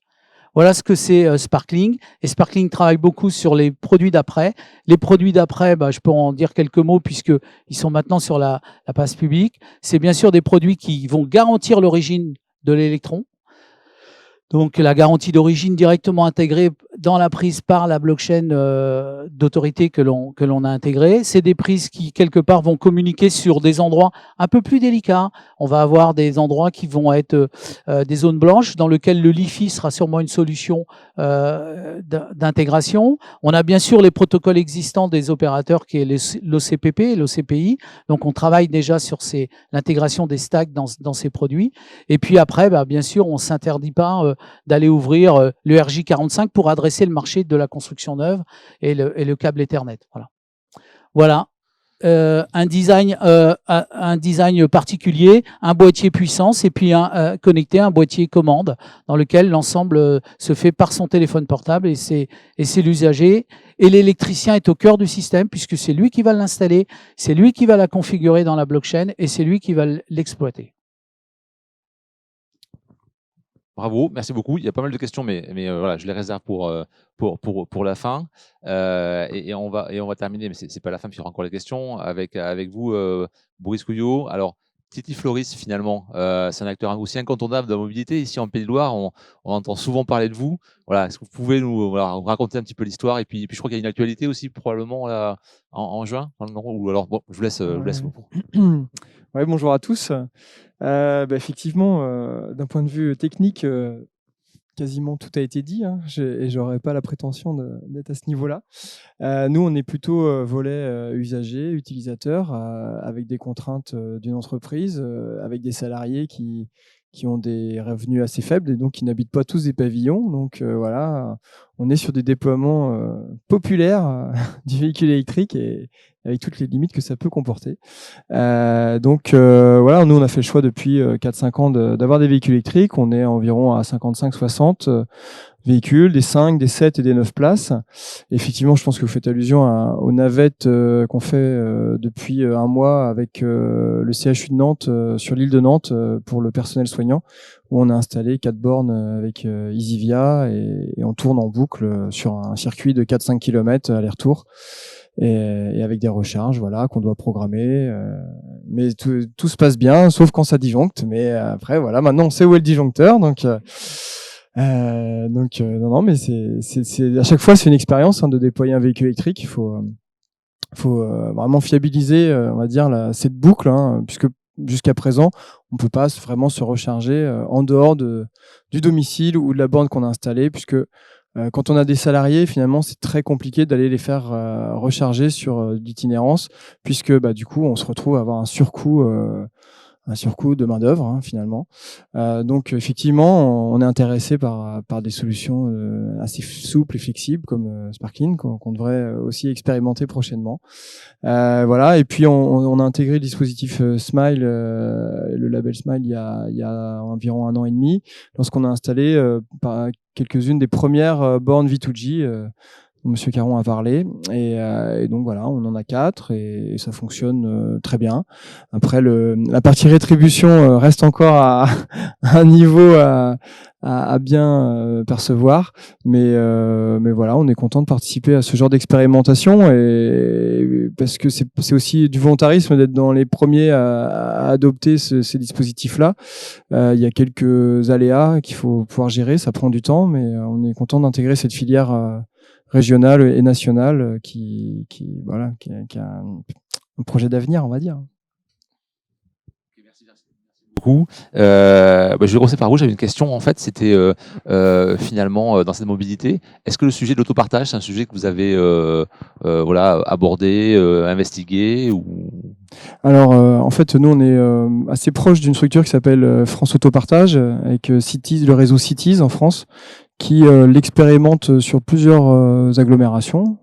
Voilà ce que c'est Sparkling. Et Sparkling travaille beaucoup sur les produits d'après. Les produits d'après, je peux en dire quelques mots puisqu'ils sont maintenant sur la place publique. C'est bien sûr des produits qui vont garantir l'origine de l'électron. Donc la garantie d'origine directement intégrée dans la prise par la blockchain d'autorité que l'on a intégrée. C'est des prises qui, quelque part, vont communiquer sur des endroits un peu plus délicats. On va avoir des endroits qui vont être des zones blanches dans lesquelles le Li-Fi sera sûrement une solution d'intégration. On a bien sûr les protocoles existants des opérateurs qui est l'OCPP et l'OCPI. Donc on travaille déjà sur l'intégration des stacks dans ces produits. Et puis après, bien sûr, on ne s'interdit pas d'aller ouvrir le RJ45 pour adresser le marché de la construction neuve et le câble Ethernet. Voilà. Un design particulier, un boîtier puissance et puis connecté un boîtier commande dans lequel l'ensemble se fait par son téléphone portable et c'est l'usager. Et l'électricien est au cœur du système puisque c'est lui qui va l'installer, c'est lui qui va la configurer dans la blockchain et c'est lui qui va l'exploiter. Bravo, merci beaucoup. Il y a pas mal de questions, mais voilà, je les réserve pour la fin. Et on va terminer, mais c'est pas la fin, puis il y aura encore les questions avec vous, Boris Couillot. Alors, Titi Floris, finalement, c'est un acteur aussi incontournable de la mobilité. Ici en Pays de Loire, on entend souvent parler de vous. Voilà, est-ce que vous pouvez nous raconter un petit peu l'histoire? Et puis je crois qu'il y a une actualité aussi probablement là, en juin, ou alors bon, je vous laisse. Ouais, bonjour à tous. Effectivement, d'un point de vue technique, quasiment tout a été dit, hein, et j'aurais pas la prétention d'être à ce niveau-là. Nous, on est plutôt volet usager, utilisateur, avec des contraintes d'une entreprise, avec des salariés qui ont des revenus assez faibles et donc qui n'habitent pas tous des pavillons. Donc voilà, on est sur des déploiements populaires du véhicule électrique et avec toutes les limites que ça peut comporter. Voilà, nous on a fait le choix depuis 4-5 ans d'avoir des véhicules électriques. On est environ à 55-60 véhicules, des 5, des 7 et des 9 places. Effectivement, je pense que vous faites allusion aux navettes qu'on fait depuis un mois avec le CHU de Nantes sur l'île de Nantes pour le personnel soignant, où on a installé 4 bornes avec EasyVia et on tourne en boucle sur un circuit de 4-5 km aller-retour. Et avec des recharges, voilà, qu'on doit programmer. Mais tout se passe bien, sauf quand ça disjoncte. Mais après, voilà, maintenant on sait où est le disjoncteur, donc non, mais c'est à chaque fois c'est une expérience de déployer un véhicule électrique. Il faut vraiment fiabiliser, on va dire, cette boucle, puisque jusqu'à présent, on peut pas vraiment se recharger en dehors du domicile ou de la borne qu'on a installée, puisque quand on a des salariés, finalement, c'est très compliqué d'aller les faire recharger sur l'itinérance, puisque du coup, on se retrouve à avoir un surcoût de main d'œuvre finalement. Donc effectivement, on est intéressé par des solutions assez souples et flexibles comme Sparkling qu'on devrait aussi expérimenter prochainement. Voilà. Et puis on a intégré le dispositif Smile, le label Smile, il y a environ 1 an et demi, lorsqu'on a installé quelques-unes des premières bornes V2G. Monsieur Caron a parlé et donc voilà, on en a 4 et ça fonctionne très bien. Après la partie rétribution reste encore à un niveau à bien percevoir, mais voilà, on est content de participer à ce genre d'expérimentation et parce que c'est aussi du volontarisme d'être dans les premiers à adopter ces dispositifs-là. Il y a quelques aléas qu'il faut pouvoir gérer, ça prend du temps, mais on est content d'intégrer cette filière régionale et nationale qui a un projet d'avenir, on va dire. Merci beaucoup. Je vais commencer par vous. J'avais une question. En fait, c'était finalement dans cette mobilité. Est-ce que le sujet de l'autopartage, c'est un sujet que vous avez abordé, investigué ou... Alors, en fait, nous, on est assez proche d'une structure qui s'appelle France Autopartage, avec Cities, le réseau Cities en France, qui l'expérimente sur plusieurs agglomérations.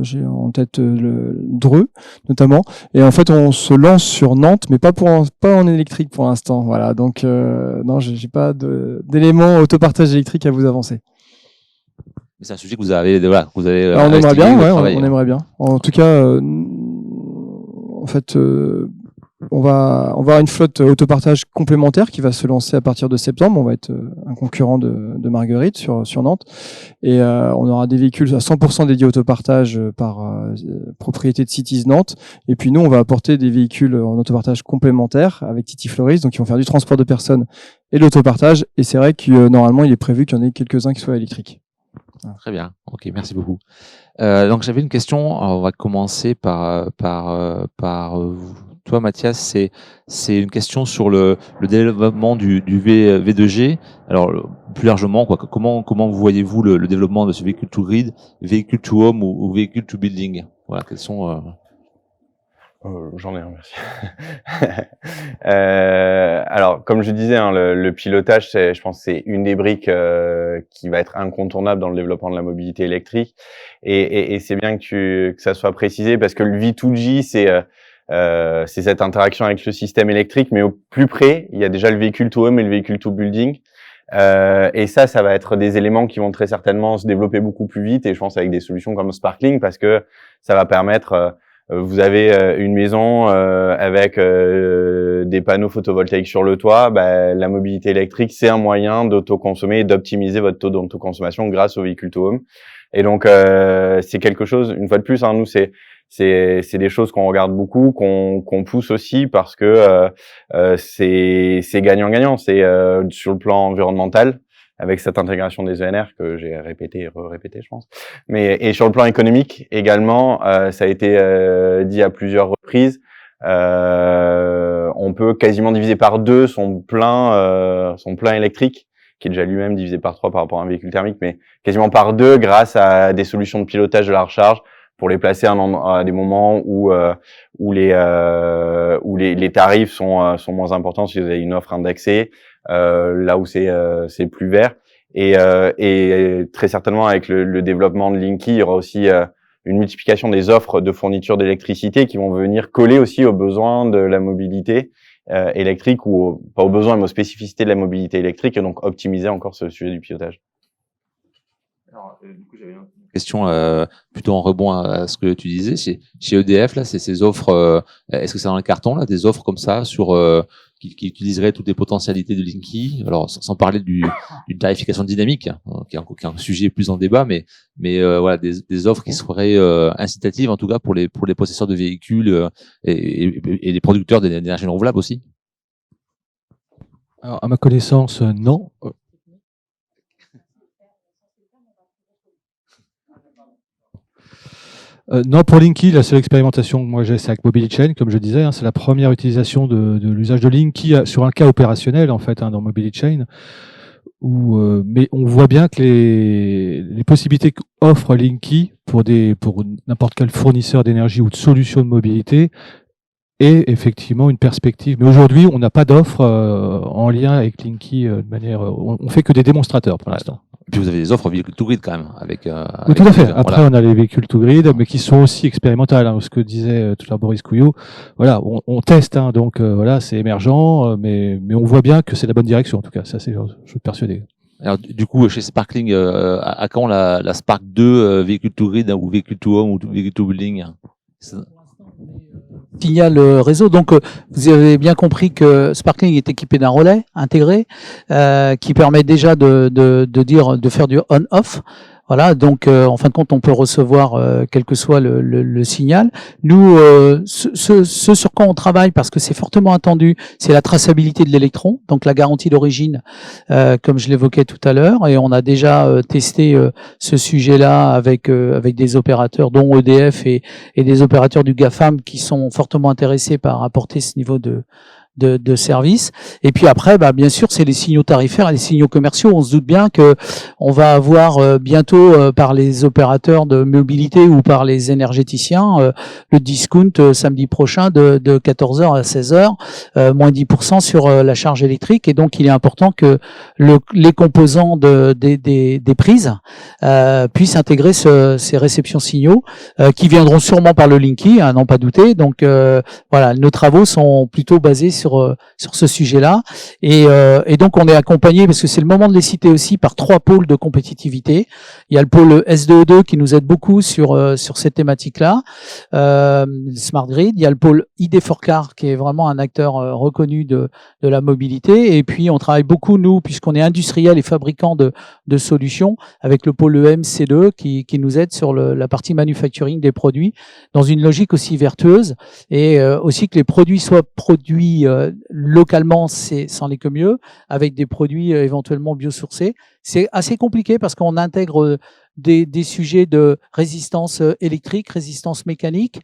J'ai en tête le Dreux, notamment. Et en fait, on se lance sur Nantes, mais pas en électrique pour l'instant. Voilà. Donc, non, j'ai pas d'éléments autopartage électrique à vous avancer. Mais c'est un sujet que vous avez on aimerait bien, on aimerait bien. En tout cas, en fait, on va avoir une flotte autopartage complémentaire qui va se lancer à partir de septembre. On va être un concurrent de Marguerite sur Nantes. Et on aura des véhicules à 100% dédiés au autopartage par propriété de Cities Nantes. Et puis nous, on va apporter des véhicules en autopartage complémentaires avec Titi Floris, donc ils vont faire du transport de personnes et de l'autopartage. Et c'est vrai que normalement, il est prévu qu'il y en ait quelques-uns qui soient électriques. Très bien. Ok, merci beaucoup. Donc j'avais une question. Alors, on va commencer par toi, Mathias. C'est une question sur le développement du V2G. Alors plus largement, comment voyez-vous le développement de ce véhicule to grid, véhicule to home ou véhicule to building? Voilà, quels sont J'en ai un, merci. Alors, comme je disais, le pilotage, je pense, c'est une des briques qui va être incontournable dans le développement de la mobilité électrique. Et c'est bien que ça soit précisé parce que le V2G, c'est cette interaction avec le système électrique, mais au plus près, il y a déjà le véhicule to home et le véhicule to building. Et ça va être des éléments qui vont très certainement se développer beaucoup plus vite. Et je pense avec des solutions comme Sparkling, parce que ça va permettre vous avez une maison avec des panneaux photovoltaïques sur le toit, la mobilité électrique, c'est un moyen d'autoconsommer et d'optimiser votre taux d'autoconsommation grâce au véhicule to home. Et donc, c'est quelque chose, une fois de plus, hein, nous, c'est des choses qu'on regarde beaucoup, qu'on pousse aussi parce que c'est gagnant-gagnant. C'est sur le plan environnemental, avec cette intégration des ENR que j'ai répété et répété, je pense. Et sur le plan économique également, ça a été dit à plusieurs reprises. On peut quasiment diviser par 2 son plein électrique, qui est déjà lui-même divisé par 3 par rapport à un véhicule thermique, mais quasiment par 2 grâce à des solutions de pilotage de la recharge pour les placer à des moments où les tarifs sont moins importants si vous avez une offre indexée, là où c'est plus vert. Et très certainement avec le développement de Linky, il y aura aussi une multiplication des offres de fourniture d'électricité qui vont venir coller aussi aux besoins de la mobilité électrique, ou pas aux besoins mais aux spécificités de la mobilité électrique, et donc optimiser encore ce sujet du pilotage. Alors, du coup, j'avais une question plutôt en rebond à ce que tu disais. Chez EDF, là, c'est ces offres. Est-ce que c'est dans le carton, là, des offres comme ça sur qui utiliseraient toutes les potentialités de Linky? Alors, sans parler d'une tarification dynamique, hein, qui est un sujet plus en débat, mais voilà, des offres qui seraient incitatives, en tout cas pour les possesseurs de véhicules et les producteurs d'énergie renouvelable aussi. Alors, à ma connaissance, non. Non, pour Linky, la seule expérimentation que moi j'ai, c'est avec MobilityChain, comme je disais, hein, c'est la première utilisation de l'usage de Linky sur un cas opérationnel en fait, hein, dans MobilityChain. Mais on voit bien que les possibilités qu'offre Linky pour n'importe quel fournisseur d'énergie ou de solutions de mobilité est effectivement une perspective. Mais aujourd'hui, on n'a pas d'offre en lien avec Linky de manière. On fait que des démonstrateurs pour l'instant. Et puis vous avez des offres véhicules to grid quand même, avec. Oui, tout à fait. Après, voilà. On a les véhicules to grid, mais qui sont aussi expérimentales. Hein, ce que disait tout à l'heure Boris Couillot. Voilà, on teste, hein, donc voilà, c'est émergent, mais on voit bien que c'est la bonne direction. En tout cas, ça, je suis persuadé. Alors du coup, chez Sparkling, à quand la Spark 2 véhicule to grid, hein, ou véhicule to home ou véhicule to building? Signal réseau. Donc, vous avez bien compris que Sparkling est équipé d'un relais intégré qui permet déjà de faire du on-off. Voilà, donc en fin de compte, on peut recevoir quel que soit le signal. Nous, ce sur quoi on travaille, parce que c'est fortement attendu, c'est la traçabilité de l'électron, donc la garantie d'origine, comme je l'évoquais tout à l'heure, et on a déjà testé ce sujet-là avec des opérateurs, dont EDF et des opérateurs du GAFAM qui sont fortement intéressés par apporter ce niveau de service. Et puis après, bien sûr, c'est les signaux tarifaires et les signaux commerciaux. On se doute bien que on va avoir bientôt par les opérateurs de mobilité ou par les énergéticiens le discount samedi prochain de 14h à 16h, moins 10% sur la charge électrique. Et donc, il est important que les composants des prises puissent intégrer ces réceptions signaux qui viendront sûrement par le Linky, n'en pas douter. Donc voilà, nos travaux sont plutôt basés sur ce sujet-là, et donc on est accompagné, parce que c'est le moment de les citer aussi, par 3 pôles de compétitivité. Il y a le pôle S2E2 qui nous aide beaucoup sur cette thématique-là, Smart Grid. Il y a le pôle ID4Car qui est vraiment un acteur reconnu de la mobilité, et puis on travaille beaucoup, nous, puisqu'on est industriel et fabricant de solutions, avec le pôle EMC2 qui nous aide sur la partie manufacturing des produits, dans une logique aussi vertueuse, et aussi que les produits soient produits localement, c'en est que mieux, avec des produits éventuellement biosourcés. C'est assez compliqué parce qu'on intègre des sujets de résistance électrique, résistance mécanique,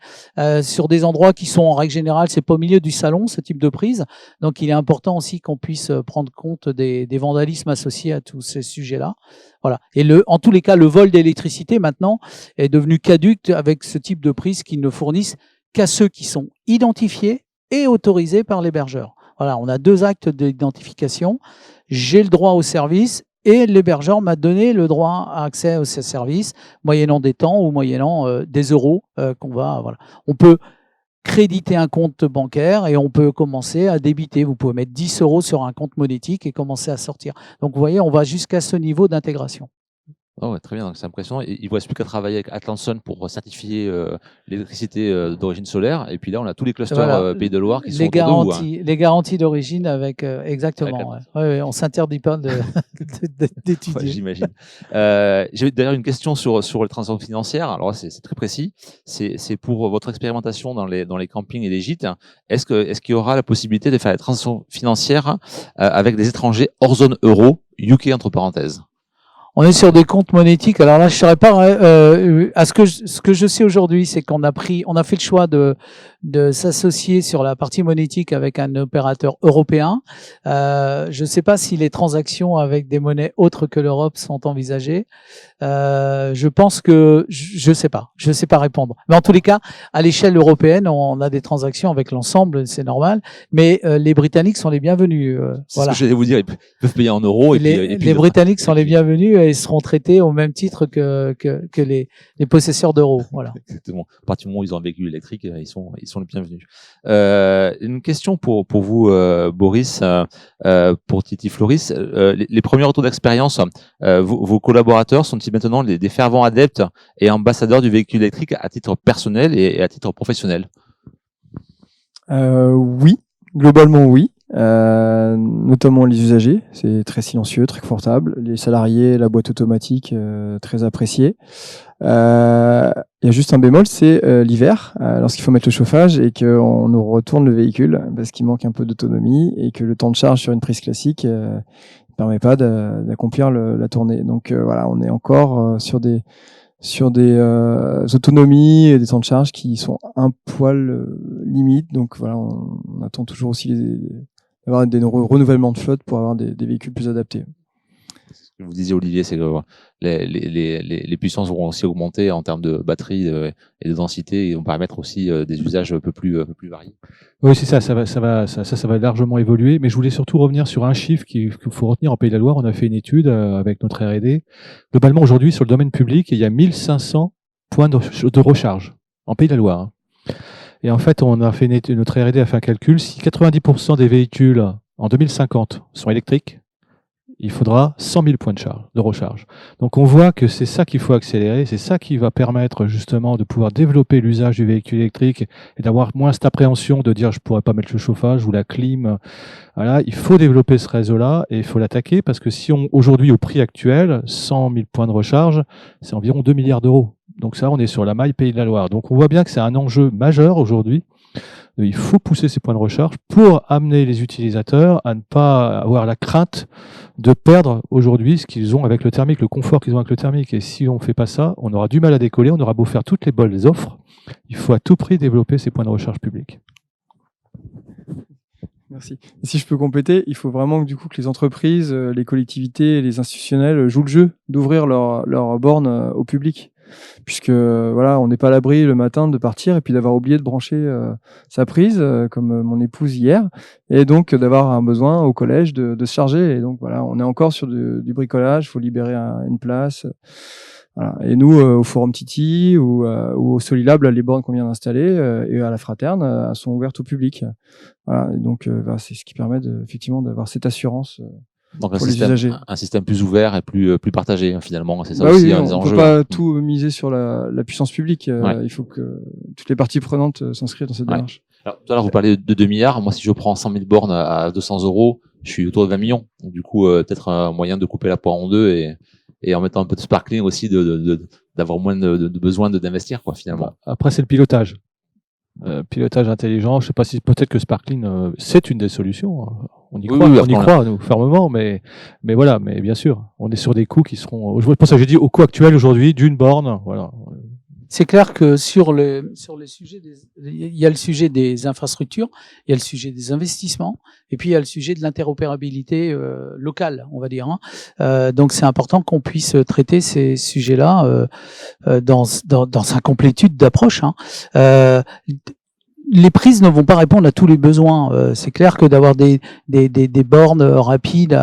sur des endroits qui sont en règle générale, c'est pas au milieu du salon, ce type de prise. Donc il est important aussi qu'on puisse prendre compte des vandalismes associés à tous ces sujets-là. Voilà. Et en tous les cas, le vol d'électricité maintenant est devenu caduc avec ce type de prise qui ne fournissent qu'à ceux qui sont identifiés et autorisés par l'hébergeur. Voilà, on a 2 actes d'identification. J'ai le droit au service et l'hébergeur m'a donné le droit à accès à ce service, moyennant des temps ou moyennant des euros qu'on va. Voilà. On peut créditer un compte bancaire et on peut commencer à débiter. Vous pouvez mettre 10 euros sur un compte monétique et commencer à sortir. Donc vous voyez, on va jusqu'à ce niveau d'intégration. Oh ouais, très bien, donc c'est impressionnant. Il ne reste plus qu'à travailler avec Atlanson pour certifier l'électricité d'origine solaire. Et puis là, on a tous les clusters Voilà. Pays de Loire qui sont Les autour de vous. garanties, les garanties d'origine avec exactement. Avec Ouais, on s'interdit pas d'étudier. Ouais, j'imagine. J'ai d'ailleurs une question sur les transactions financières. Alors c'est très précis. C'est pour votre expérimentation dans les campings et les gîtes. Est-ce qu'il y aura la possibilité de faire des transactions financières avec des étrangers hors zone euro, UK entre parenthèses? On est sur des comptes monétiques. Alors là, je ne saurais pas. Ce que je sais aujourd'hui, c'est qu'on a fait le choix de s'associer sur la partie monétique avec un opérateur européen. Je ne sais pas si les transactions avec des monnaies autres que l'Europe sont envisagées. Je pense que je sais pas répondre. Mais en tous les cas, à l'échelle européenne, on a des transactions avec l'ensemble, c'est normal. Mais les Britanniques sont les bienvenus. C'est ce que j'allais vous dire. Ils peuvent payer en euros. Les Britanniques sont les bienvenus et seront traités au même titre que les possesseurs d'euros. Voilà. Exactement. À partir du moment où ils ont un véhicule électrique, ils sont les bienvenus. Une question pour vous, Boris, pour Titi Floris. Les premiers retours d'expérience, vos collaborateurs sont-ils maintenant des fervents adeptes et ambassadeurs du véhicule électrique à titre personnel et à titre professionnel? Oui, globalement oui. Notamment les usagers, c'est très silencieux, très confortable. Les salariés, la boîte automatique, très appréciée. Il y a juste un bémol, c'est l'hiver, lorsqu'il faut mettre le chauffage et qu'on nous retourne le véhicule parce qu'il manque un peu d'autonomie et que le temps de charge sur une prise classique ne permet pas d'accomplir la tournée. Donc voilà, on est encore sur des autonomies et des temps de charge qui sont un poil limite. Donc voilà, on attend toujours aussi d'avoir des renouvellements de flotte pour avoir des véhicules plus adaptés. Ce que vous disiez, Olivier, c'est que les puissances vont aussi augmenter en termes de batterie et de densité et vont permettre aussi des usages un peu plus variés. Oui, c'est ça. Ça va largement évoluer. Mais je voulais surtout revenir sur un chiffre qu'il faut retenir en Pays de la Loire. On a fait une étude avec notre R&D. Globalement, aujourd'hui, sur le domaine public, il y a 1500 points de recharge en Pays de la Loire. Hein. Et en fait, on a fait notre R&D a fait un calcul. Si 90% des véhicules en 2050 sont électriques, il faudra 100 000 points de recharge. Donc on voit que c'est ça qu'il faut accélérer, c'est ça qui va permettre justement de pouvoir développer l'usage du véhicule électrique et d'avoir moins cette appréhension de dire je pourrais pas mettre le chauffage ou la clim. Voilà, il faut développer ce réseau-là et il faut l'attaquer parce que si aujourd'hui au prix actuel, 100 000 points de recharge, c'est environ 2 milliards d'euros. Donc ça, on est sur la maille Pays de la Loire. Donc on voit bien que c'est un enjeu majeur aujourd'hui. Il faut pousser ces points de recharge pour amener les utilisateurs à ne pas avoir la crainte de perdre aujourd'hui ce qu'ils ont avec le thermique, le confort qu'ils ont avec le thermique. Et si on ne fait pas ça, on aura du mal à décoller, on aura beau faire toutes les bonnes offres. Il faut à tout prix développer ces points de recharge publics. Merci. Et si je peux compléter, il faut vraiment que les entreprises, les collectivités et les institutionnels jouent le jeu d'ouvrir leurs bornes au public. Puisque voilà, on n'est pas à l'abri le matin de partir et puis d'avoir oublié de brancher sa prise, comme mon épouse hier, et donc d'avoir un besoin au collège de se charger. Et donc voilà, on est encore sur du bricolage, il faut libérer une place. Voilà. Et nous, au Forum Titi ou au Solilab, les bornes qu'on vient d'installer et à la Fraterne sont ouvertes au public. Voilà. Et donc voilà, c'est ce qui permet effectivement d'avoir cette assurance. Donc un système plus ouvert et plus partagé finalement, c'est ça bah aussi oui, un des enjeux. On peut pas tout miser sur la puissance publique. Ouais. Il faut que toutes les parties prenantes s'inscrivent dans cette démarche. Alors, tout à l'heure vous parlez de 2 milliards. Moi, si je prends 100 000 bornes à 200 €, je suis autour de 20 millions. Donc du coup, peut-être un moyen de couper la poire en deux et en mettant un peu de sparkling aussi, d'avoir moins de besoin d'investir quoi finalement. Après, c'est le pilotage. Pilotage intelligent. Je sais pas si peut-être que Sparkling c'est une des solutions. On y croit, on y croit nous fermement, mais voilà, mais bien sûr, on est sur des coûts qui seront. Je pense que j'ai dit au coût actuel aujourd'hui d'une borne, voilà. C'est clair que sur le sujet il y a le sujet des infrastructures, il y a le sujet des investissements, et puis il y a le sujet de l'interopérabilité locale, on va dire. Hein. Donc c'est important qu'on puisse traiter ces sujets-là dans sa complétude d'approche. Hein. Les prises ne vont pas répondre à tous les besoins. C'est clair que d'avoir des bornes rapides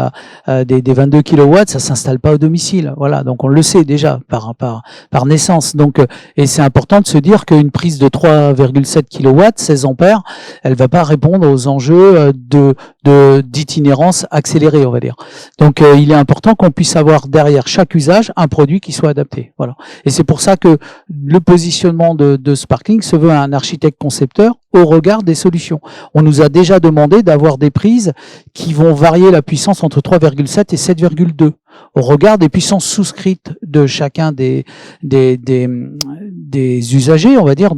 à des 22 kW, ça s'installe pas au domicile. Voilà, donc on le sait déjà par naissance. Donc et c'est important de se dire qu'une prise de 3,7 kW, 16 ampères, elle va pas répondre aux enjeux de d'itinérance accélérée, on va dire. Donc, il est important qu'on puisse avoir derrière chaque usage un produit qui soit adapté. Voilà. Et c'est pour ça que le positionnement de Sparkling se veut un architecte concepteur au regard des solutions. On nous a déjà demandé d'avoir des prises qui vont varier la puissance entre 3,7 et 7,2 au regard des puissances souscrites de chacun des usagers, on va dire,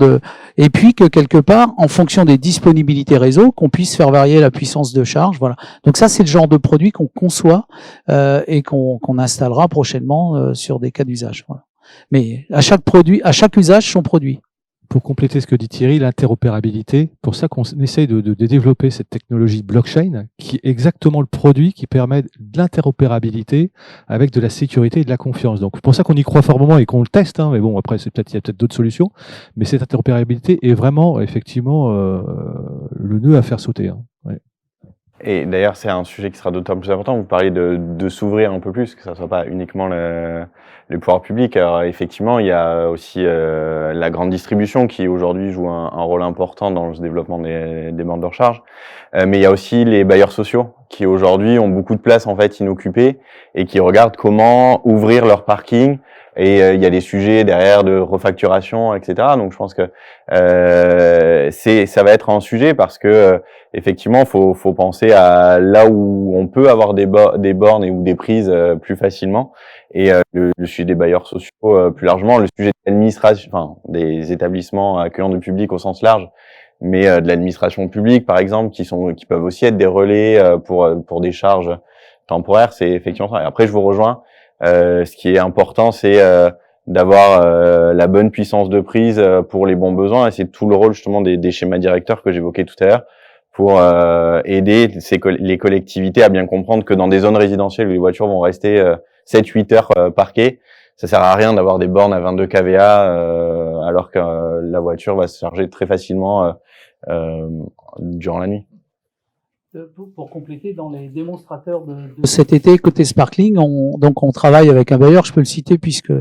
et puis que quelque part, en fonction des disponibilités réseau, qu'on puisse faire varier la puissance de charge. Voilà. Donc ça, c'est le genre de produit qu'on conçoit et qu'on installera prochainement sur des cas d'usage. Voilà. Mais à chaque usage, son produit. Pour compléter ce que dit Thierry, l'interopérabilité, pour ça qu'on essaye de développer cette technologie blockchain, qui est exactement le produit qui permet de l'interopérabilité avec de la sécurité et de la confiance. Donc, c'est pour ça qu'on y croit fortement et qu'on le teste, hein, mais bon, après, il y a peut-être d'autres solutions, mais cette interopérabilité est vraiment, effectivement, le nœud à faire sauter. Hein. Ouais. Et d'ailleurs, c'est un sujet qui sera d'autant plus important. Vous parliez de s'ouvrir un peu plus, que ça soit pas uniquement le pouvoir public. Alors effectivement, il y a aussi la grande distribution qui aujourd'hui joue un rôle important dans le développement des bandes de recharge. Mais il y a aussi les bailleurs sociaux qui aujourd'hui ont beaucoup de places en fait inoccupées et qui regardent comment ouvrir leur parking. Et il y a des sujets derrière de refacturation, etc. Donc je pense que ça va être un sujet parce que effectivement, faut penser à là où on peut avoir des bornes et ou des prises plus facilement. Et le sujet des bailleurs sociaux plus largement, le sujet de l'administration, enfin des établissements accueillants du public au sens large, mais de l'administration publique par exemple, qui peuvent aussi être des relais pour des charges temporaires. C'est effectivement ça. Et après, je vous rejoins. Ce qui est important, c'est d'avoir la bonne puissance de prise pour les bons besoins, et c'est tout le rôle justement des schémas directeurs que j'évoquais tout à l'heure pour aider les collectivités à bien comprendre que dans des zones résidentielles où les voitures vont rester 7-8 heures parquées, ça sert à rien d'avoir des bornes à 22 kVA alors que la voiture va se charger très facilement durant la nuit. Pour compléter, dans les démonstrateurs de cet été, côté Sparkling, on travaille avec un bailleur, je peux le citer puisque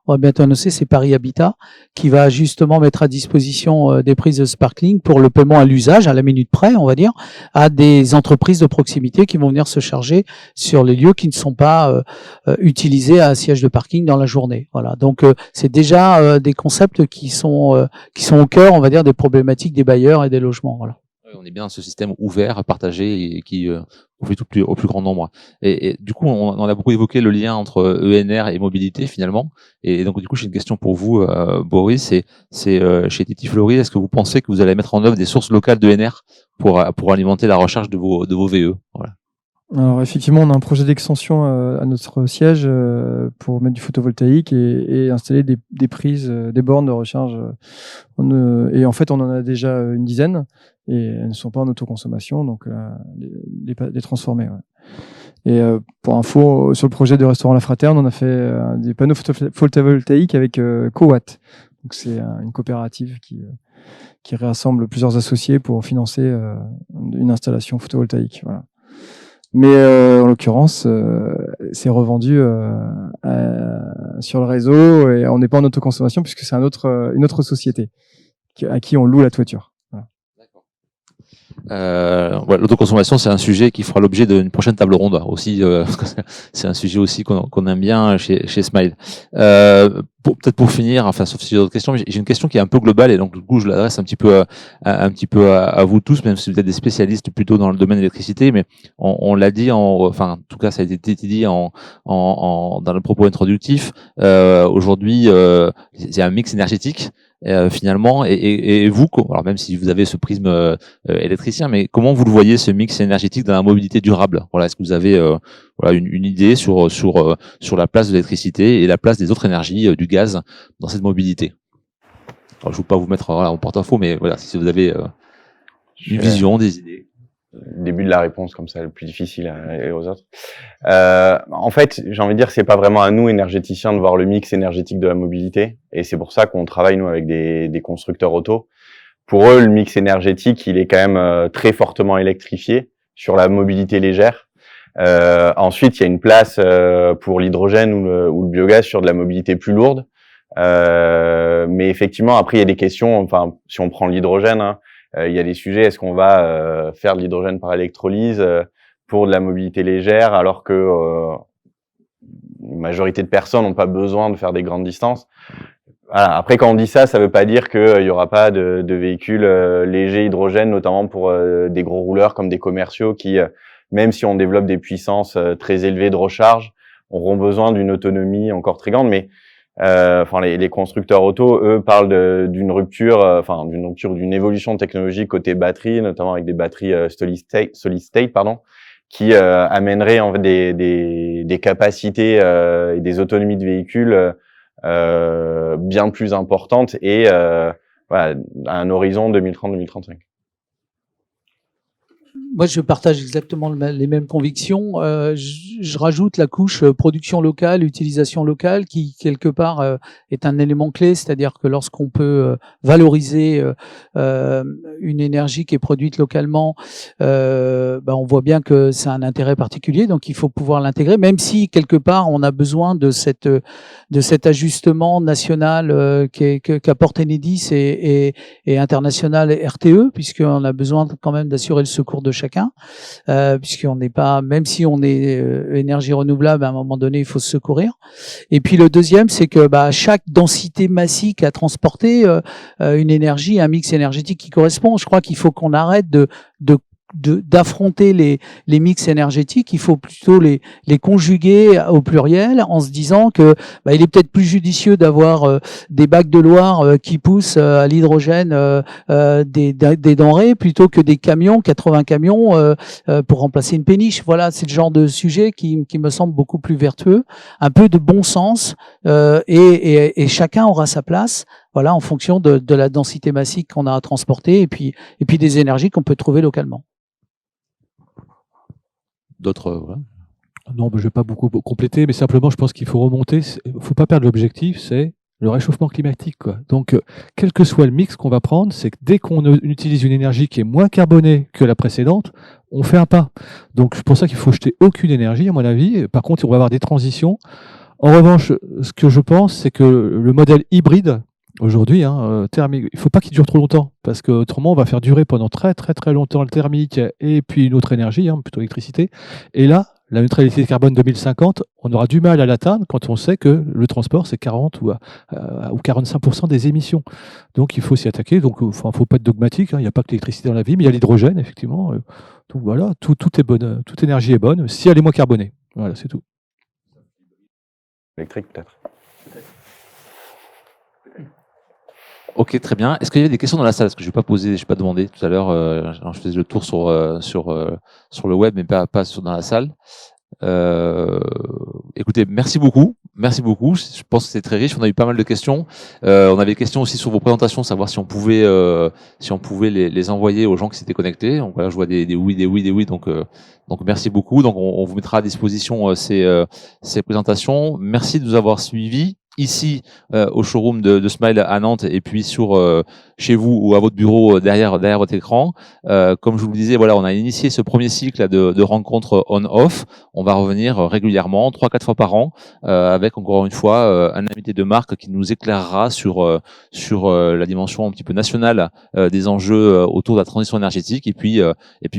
on va bientôt annoncer, c'est Paris Habitat, qui va justement mettre à disposition des prises de Sparkling pour le paiement à l'usage, à la minute près, on va dire, à des entreprises de proximité qui vont venir se charger sur les lieux qui ne sont pas utilisés à un siège de parking dans la journée. Voilà. Donc c'est déjà des concepts qui sont au cœur, on va dire, des problématiques des bailleurs et des logements. Voilà. On est bien dans ce système ouvert, partagé et qui profite au plus grand nombre. Et du coup, on a beaucoup évoqué le lien entre ENR et mobilité finalement. Et donc du coup, j'ai une question pour vous, Boris. C'est chez Titi Fleury, est-ce que vous pensez que vous allez mettre en œuvre des sources locales d'ENR pour alimenter la recharge de vos VE? Voilà. Alors effectivement, on a un projet d'extension à notre siège pour mettre du photovoltaïque et installer des prises, des bornes de recharge. Et en fait, on en a déjà une dizaine et elles ne sont pas en autoconsommation, donc les transformer. Ouais. Et pour info, sur le projet de restaurant La Fraterne, on a fait des panneaux photovoltaïques avec Cowatt. Donc c'est une coopérative qui rassemble plusieurs associés pour financer une installation photovoltaïque. Voilà. Mais en l'occurrence, c'est revendu sur le réseau et on n'est pas en autoconsommation puisque c'est une autre société à qui on loue la toiture. Voilà. L'autoconsommation, c'est un sujet qui fera l'objet d'une prochaine table ronde aussi. Parce que c'est un sujet aussi qu'on aime bien chez Smile. Peut-être pour finir, enfin sauf si j'ai d'autres questions, j'ai une question qui est un peu globale et donc du coup je l'adresse un petit peu à vous tous, même si vous êtes des spécialistes plutôt dans le domaine de l'électricité, mais on l'a dit, enfin en tout cas ça a été dit dans le propos introductif. Aujourd'hui, c'est un mix énergétique. Finalement, et vous, alors même si vous avez ce prisme électricien, mais comment vous le voyez ce mix énergétique dans la mobilité durable? Voilà, est-ce que vous avez une idée sur la place de l'électricité et la place des autres énergies, du gaz dans cette mobilité? Alors, je ne veux pas vous mettre en porte-à-faux, mais voilà, si vous avez une vision, des idées. Début de la réponse comme ça, le plus difficile et aux autres. En fait, j'ai envie de dire, c'est pas vraiment à nous énergéticiens de voir le mix énergétique de la mobilité, et c'est pour ça qu'on travaille nous avec des constructeurs auto. Pour eux, le mix énergétique, il est quand même très fortement électrifié sur la mobilité légère. Ensuite, il y a une place pour l'hydrogène ou le biogaz sur de la mobilité plus lourde. Mais effectivement, après, il y a des questions. Enfin, si on prend l'hydrogène. Il y a des sujets, est-ce qu'on va faire de l'hydrogène par électrolyse pour de la mobilité légère, alors que une majorité de personnes n'ont pas besoin de faire des grandes distances. Voilà. Après, quand on dit ça, ça veut pas dire qu'il y aura pas de véhicules légers hydrogène, notamment pour des gros rouleurs comme des commerciaux qui, même si on développe des puissances très élevées de recharge, auront besoin d'une autonomie encore très grande. Mais les constructeurs auto, eux, parlent d'une rupture, d'une évolution technologique côté batterie, notamment avec des batteries solid state, qui amènerait en fait des capacités et des autonomies de véhicules bien plus importantes et à un horizon 2030-2035. Moi, je partage exactement les mêmes convictions. Je rajoute la couche production locale, utilisation locale, qui quelque part est un élément clé. C'est-à-dire que lorsqu'on peut valoriser une énergie qui est produite localement, on voit bien que c'est un intérêt particulier. Donc, il faut pouvoir l'intégrer, même si quelque part on a besoin de cet ajustement national qu'apporte Enedis et international RTE, puisqu'on a besoin quand même d'assurer le secours de chacun, puisqu'on n'est pas, même si on est énergie renouvelable, à un moment donné, il faut se secourir. Et puis le deuxième, c'est que chaque densité massique à transporter une énergie, un mix énergétique qui correspond. Je crois qu'il faut qu'on arrête d'affronter les mix énergétiques. Il faut plutôt les conjuguer au pluriel, en se disant que il est peut-être plus judicieux d'avoir des bacs de Loire qui poussent à l'hydrogène des denrées plutôt que des camions, 80 camions pour remplacer une péniche. Voilà, c'est le genre de sujet qui me semble beaucoup plus vertueux. Un peu de bon sens et chacun aura sa place. Voilà, en fonction de la densité massique qu'on a à transporter et puis des énergies qu'on peut trouver localement. D'autres, voilà. Non, je vais pas beaucoup compléter, mais simplement, je pense qu'il faut remonter. Faut pas perdre l'objectif, c'est le réchauffement climatique, quoi. Donc, quel que soit le mix qu'on va prendre, c'est que dès qu'on utilise une énergie qui est moins carbonée que la précédente, on fait un pas. Donc, c'est pour ça qu'il faut jeter aucune énergie, à mon avis. Par contre, on va avoir des transitions. En revanche, ce que je pense, c'est que le modèle hybride, aujourd'hui, thermique, il faut pas qu'il dure trop longtemps, parce que autrement on va faire durer pendant très très très longtemps le thermique et puis une autre énergie, plutôt l'électricité. Et là, la neutralité carbone 2050, on aura du mal à l'atteindre quand on sait que le transport c'est 40 ou 45% des émissions. Donc il faut s'y attaquer. Donc faut pas être dogmatique. Il n'y a pas que l'électricité dans la vie, mais il y a l'hydrogène effectivement. Donc voilà, tout est bonne, toute énergie est bonne si elle est moins carbonée. Voilà, c'est tout. Électrique peut-être. Ok, très bien. Est-ce qu'il y a des questions dans la salle? Parce que je n'ai pas demandé tout à l'heure. Je faisais le tour sur le web, mais pas dans la salle. Écoutez, merci beaucoup. Merci beaucoup. Je pense que c'est très riche. On a eu pas mal de questions. On avait des questions aussi sur vos présentations, savoir si on pouvait les envoyer aux gens qui s'étaient connectés. Donc voilà, je vois des oui. Donc merci beaucoup. Donc on vous mettra à disposition ces présentations. Merci de nous avoir suivis ici au showroom de Smile à Nantes et puis chez vous ou à votre bureau derrière votre écran. Comme je vous le disais, voilà, on a initié ce premier cycle de rencontres on-off. On va revenir régulièrement, 3-4 fois par an, avec encore une fois un invité de marque qui nous éclairera sur la dimension un petit peu nationale des enjeux autour de la transition énergétique et puis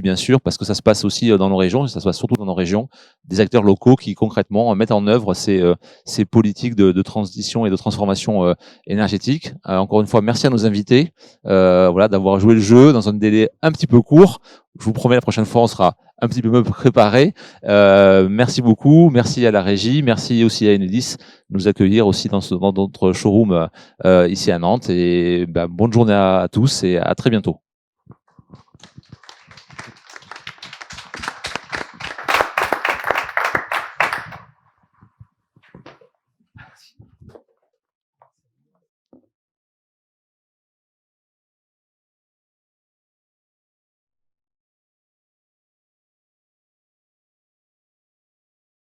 bien sûr, parce que ça se passe aussi dans nos régions, et ça se passe surtout dans nos régions, des acteurs locaux qui concrètement mettent en œuvre ces politiques de transition et de transformation énergétique. Encore une fois, merci à nos invités d'avoir joué le jeu dans un délai un petit peu court. Je vous promets, la prochaine fois, on sera un petit peu mieux préparé. Merci beaucoup. Merci à la régie. Merci aussi à Enedis de nous accueillir aussi dans notre showroom ici à Nantes. Et bonne journée à tous et à très bientôt.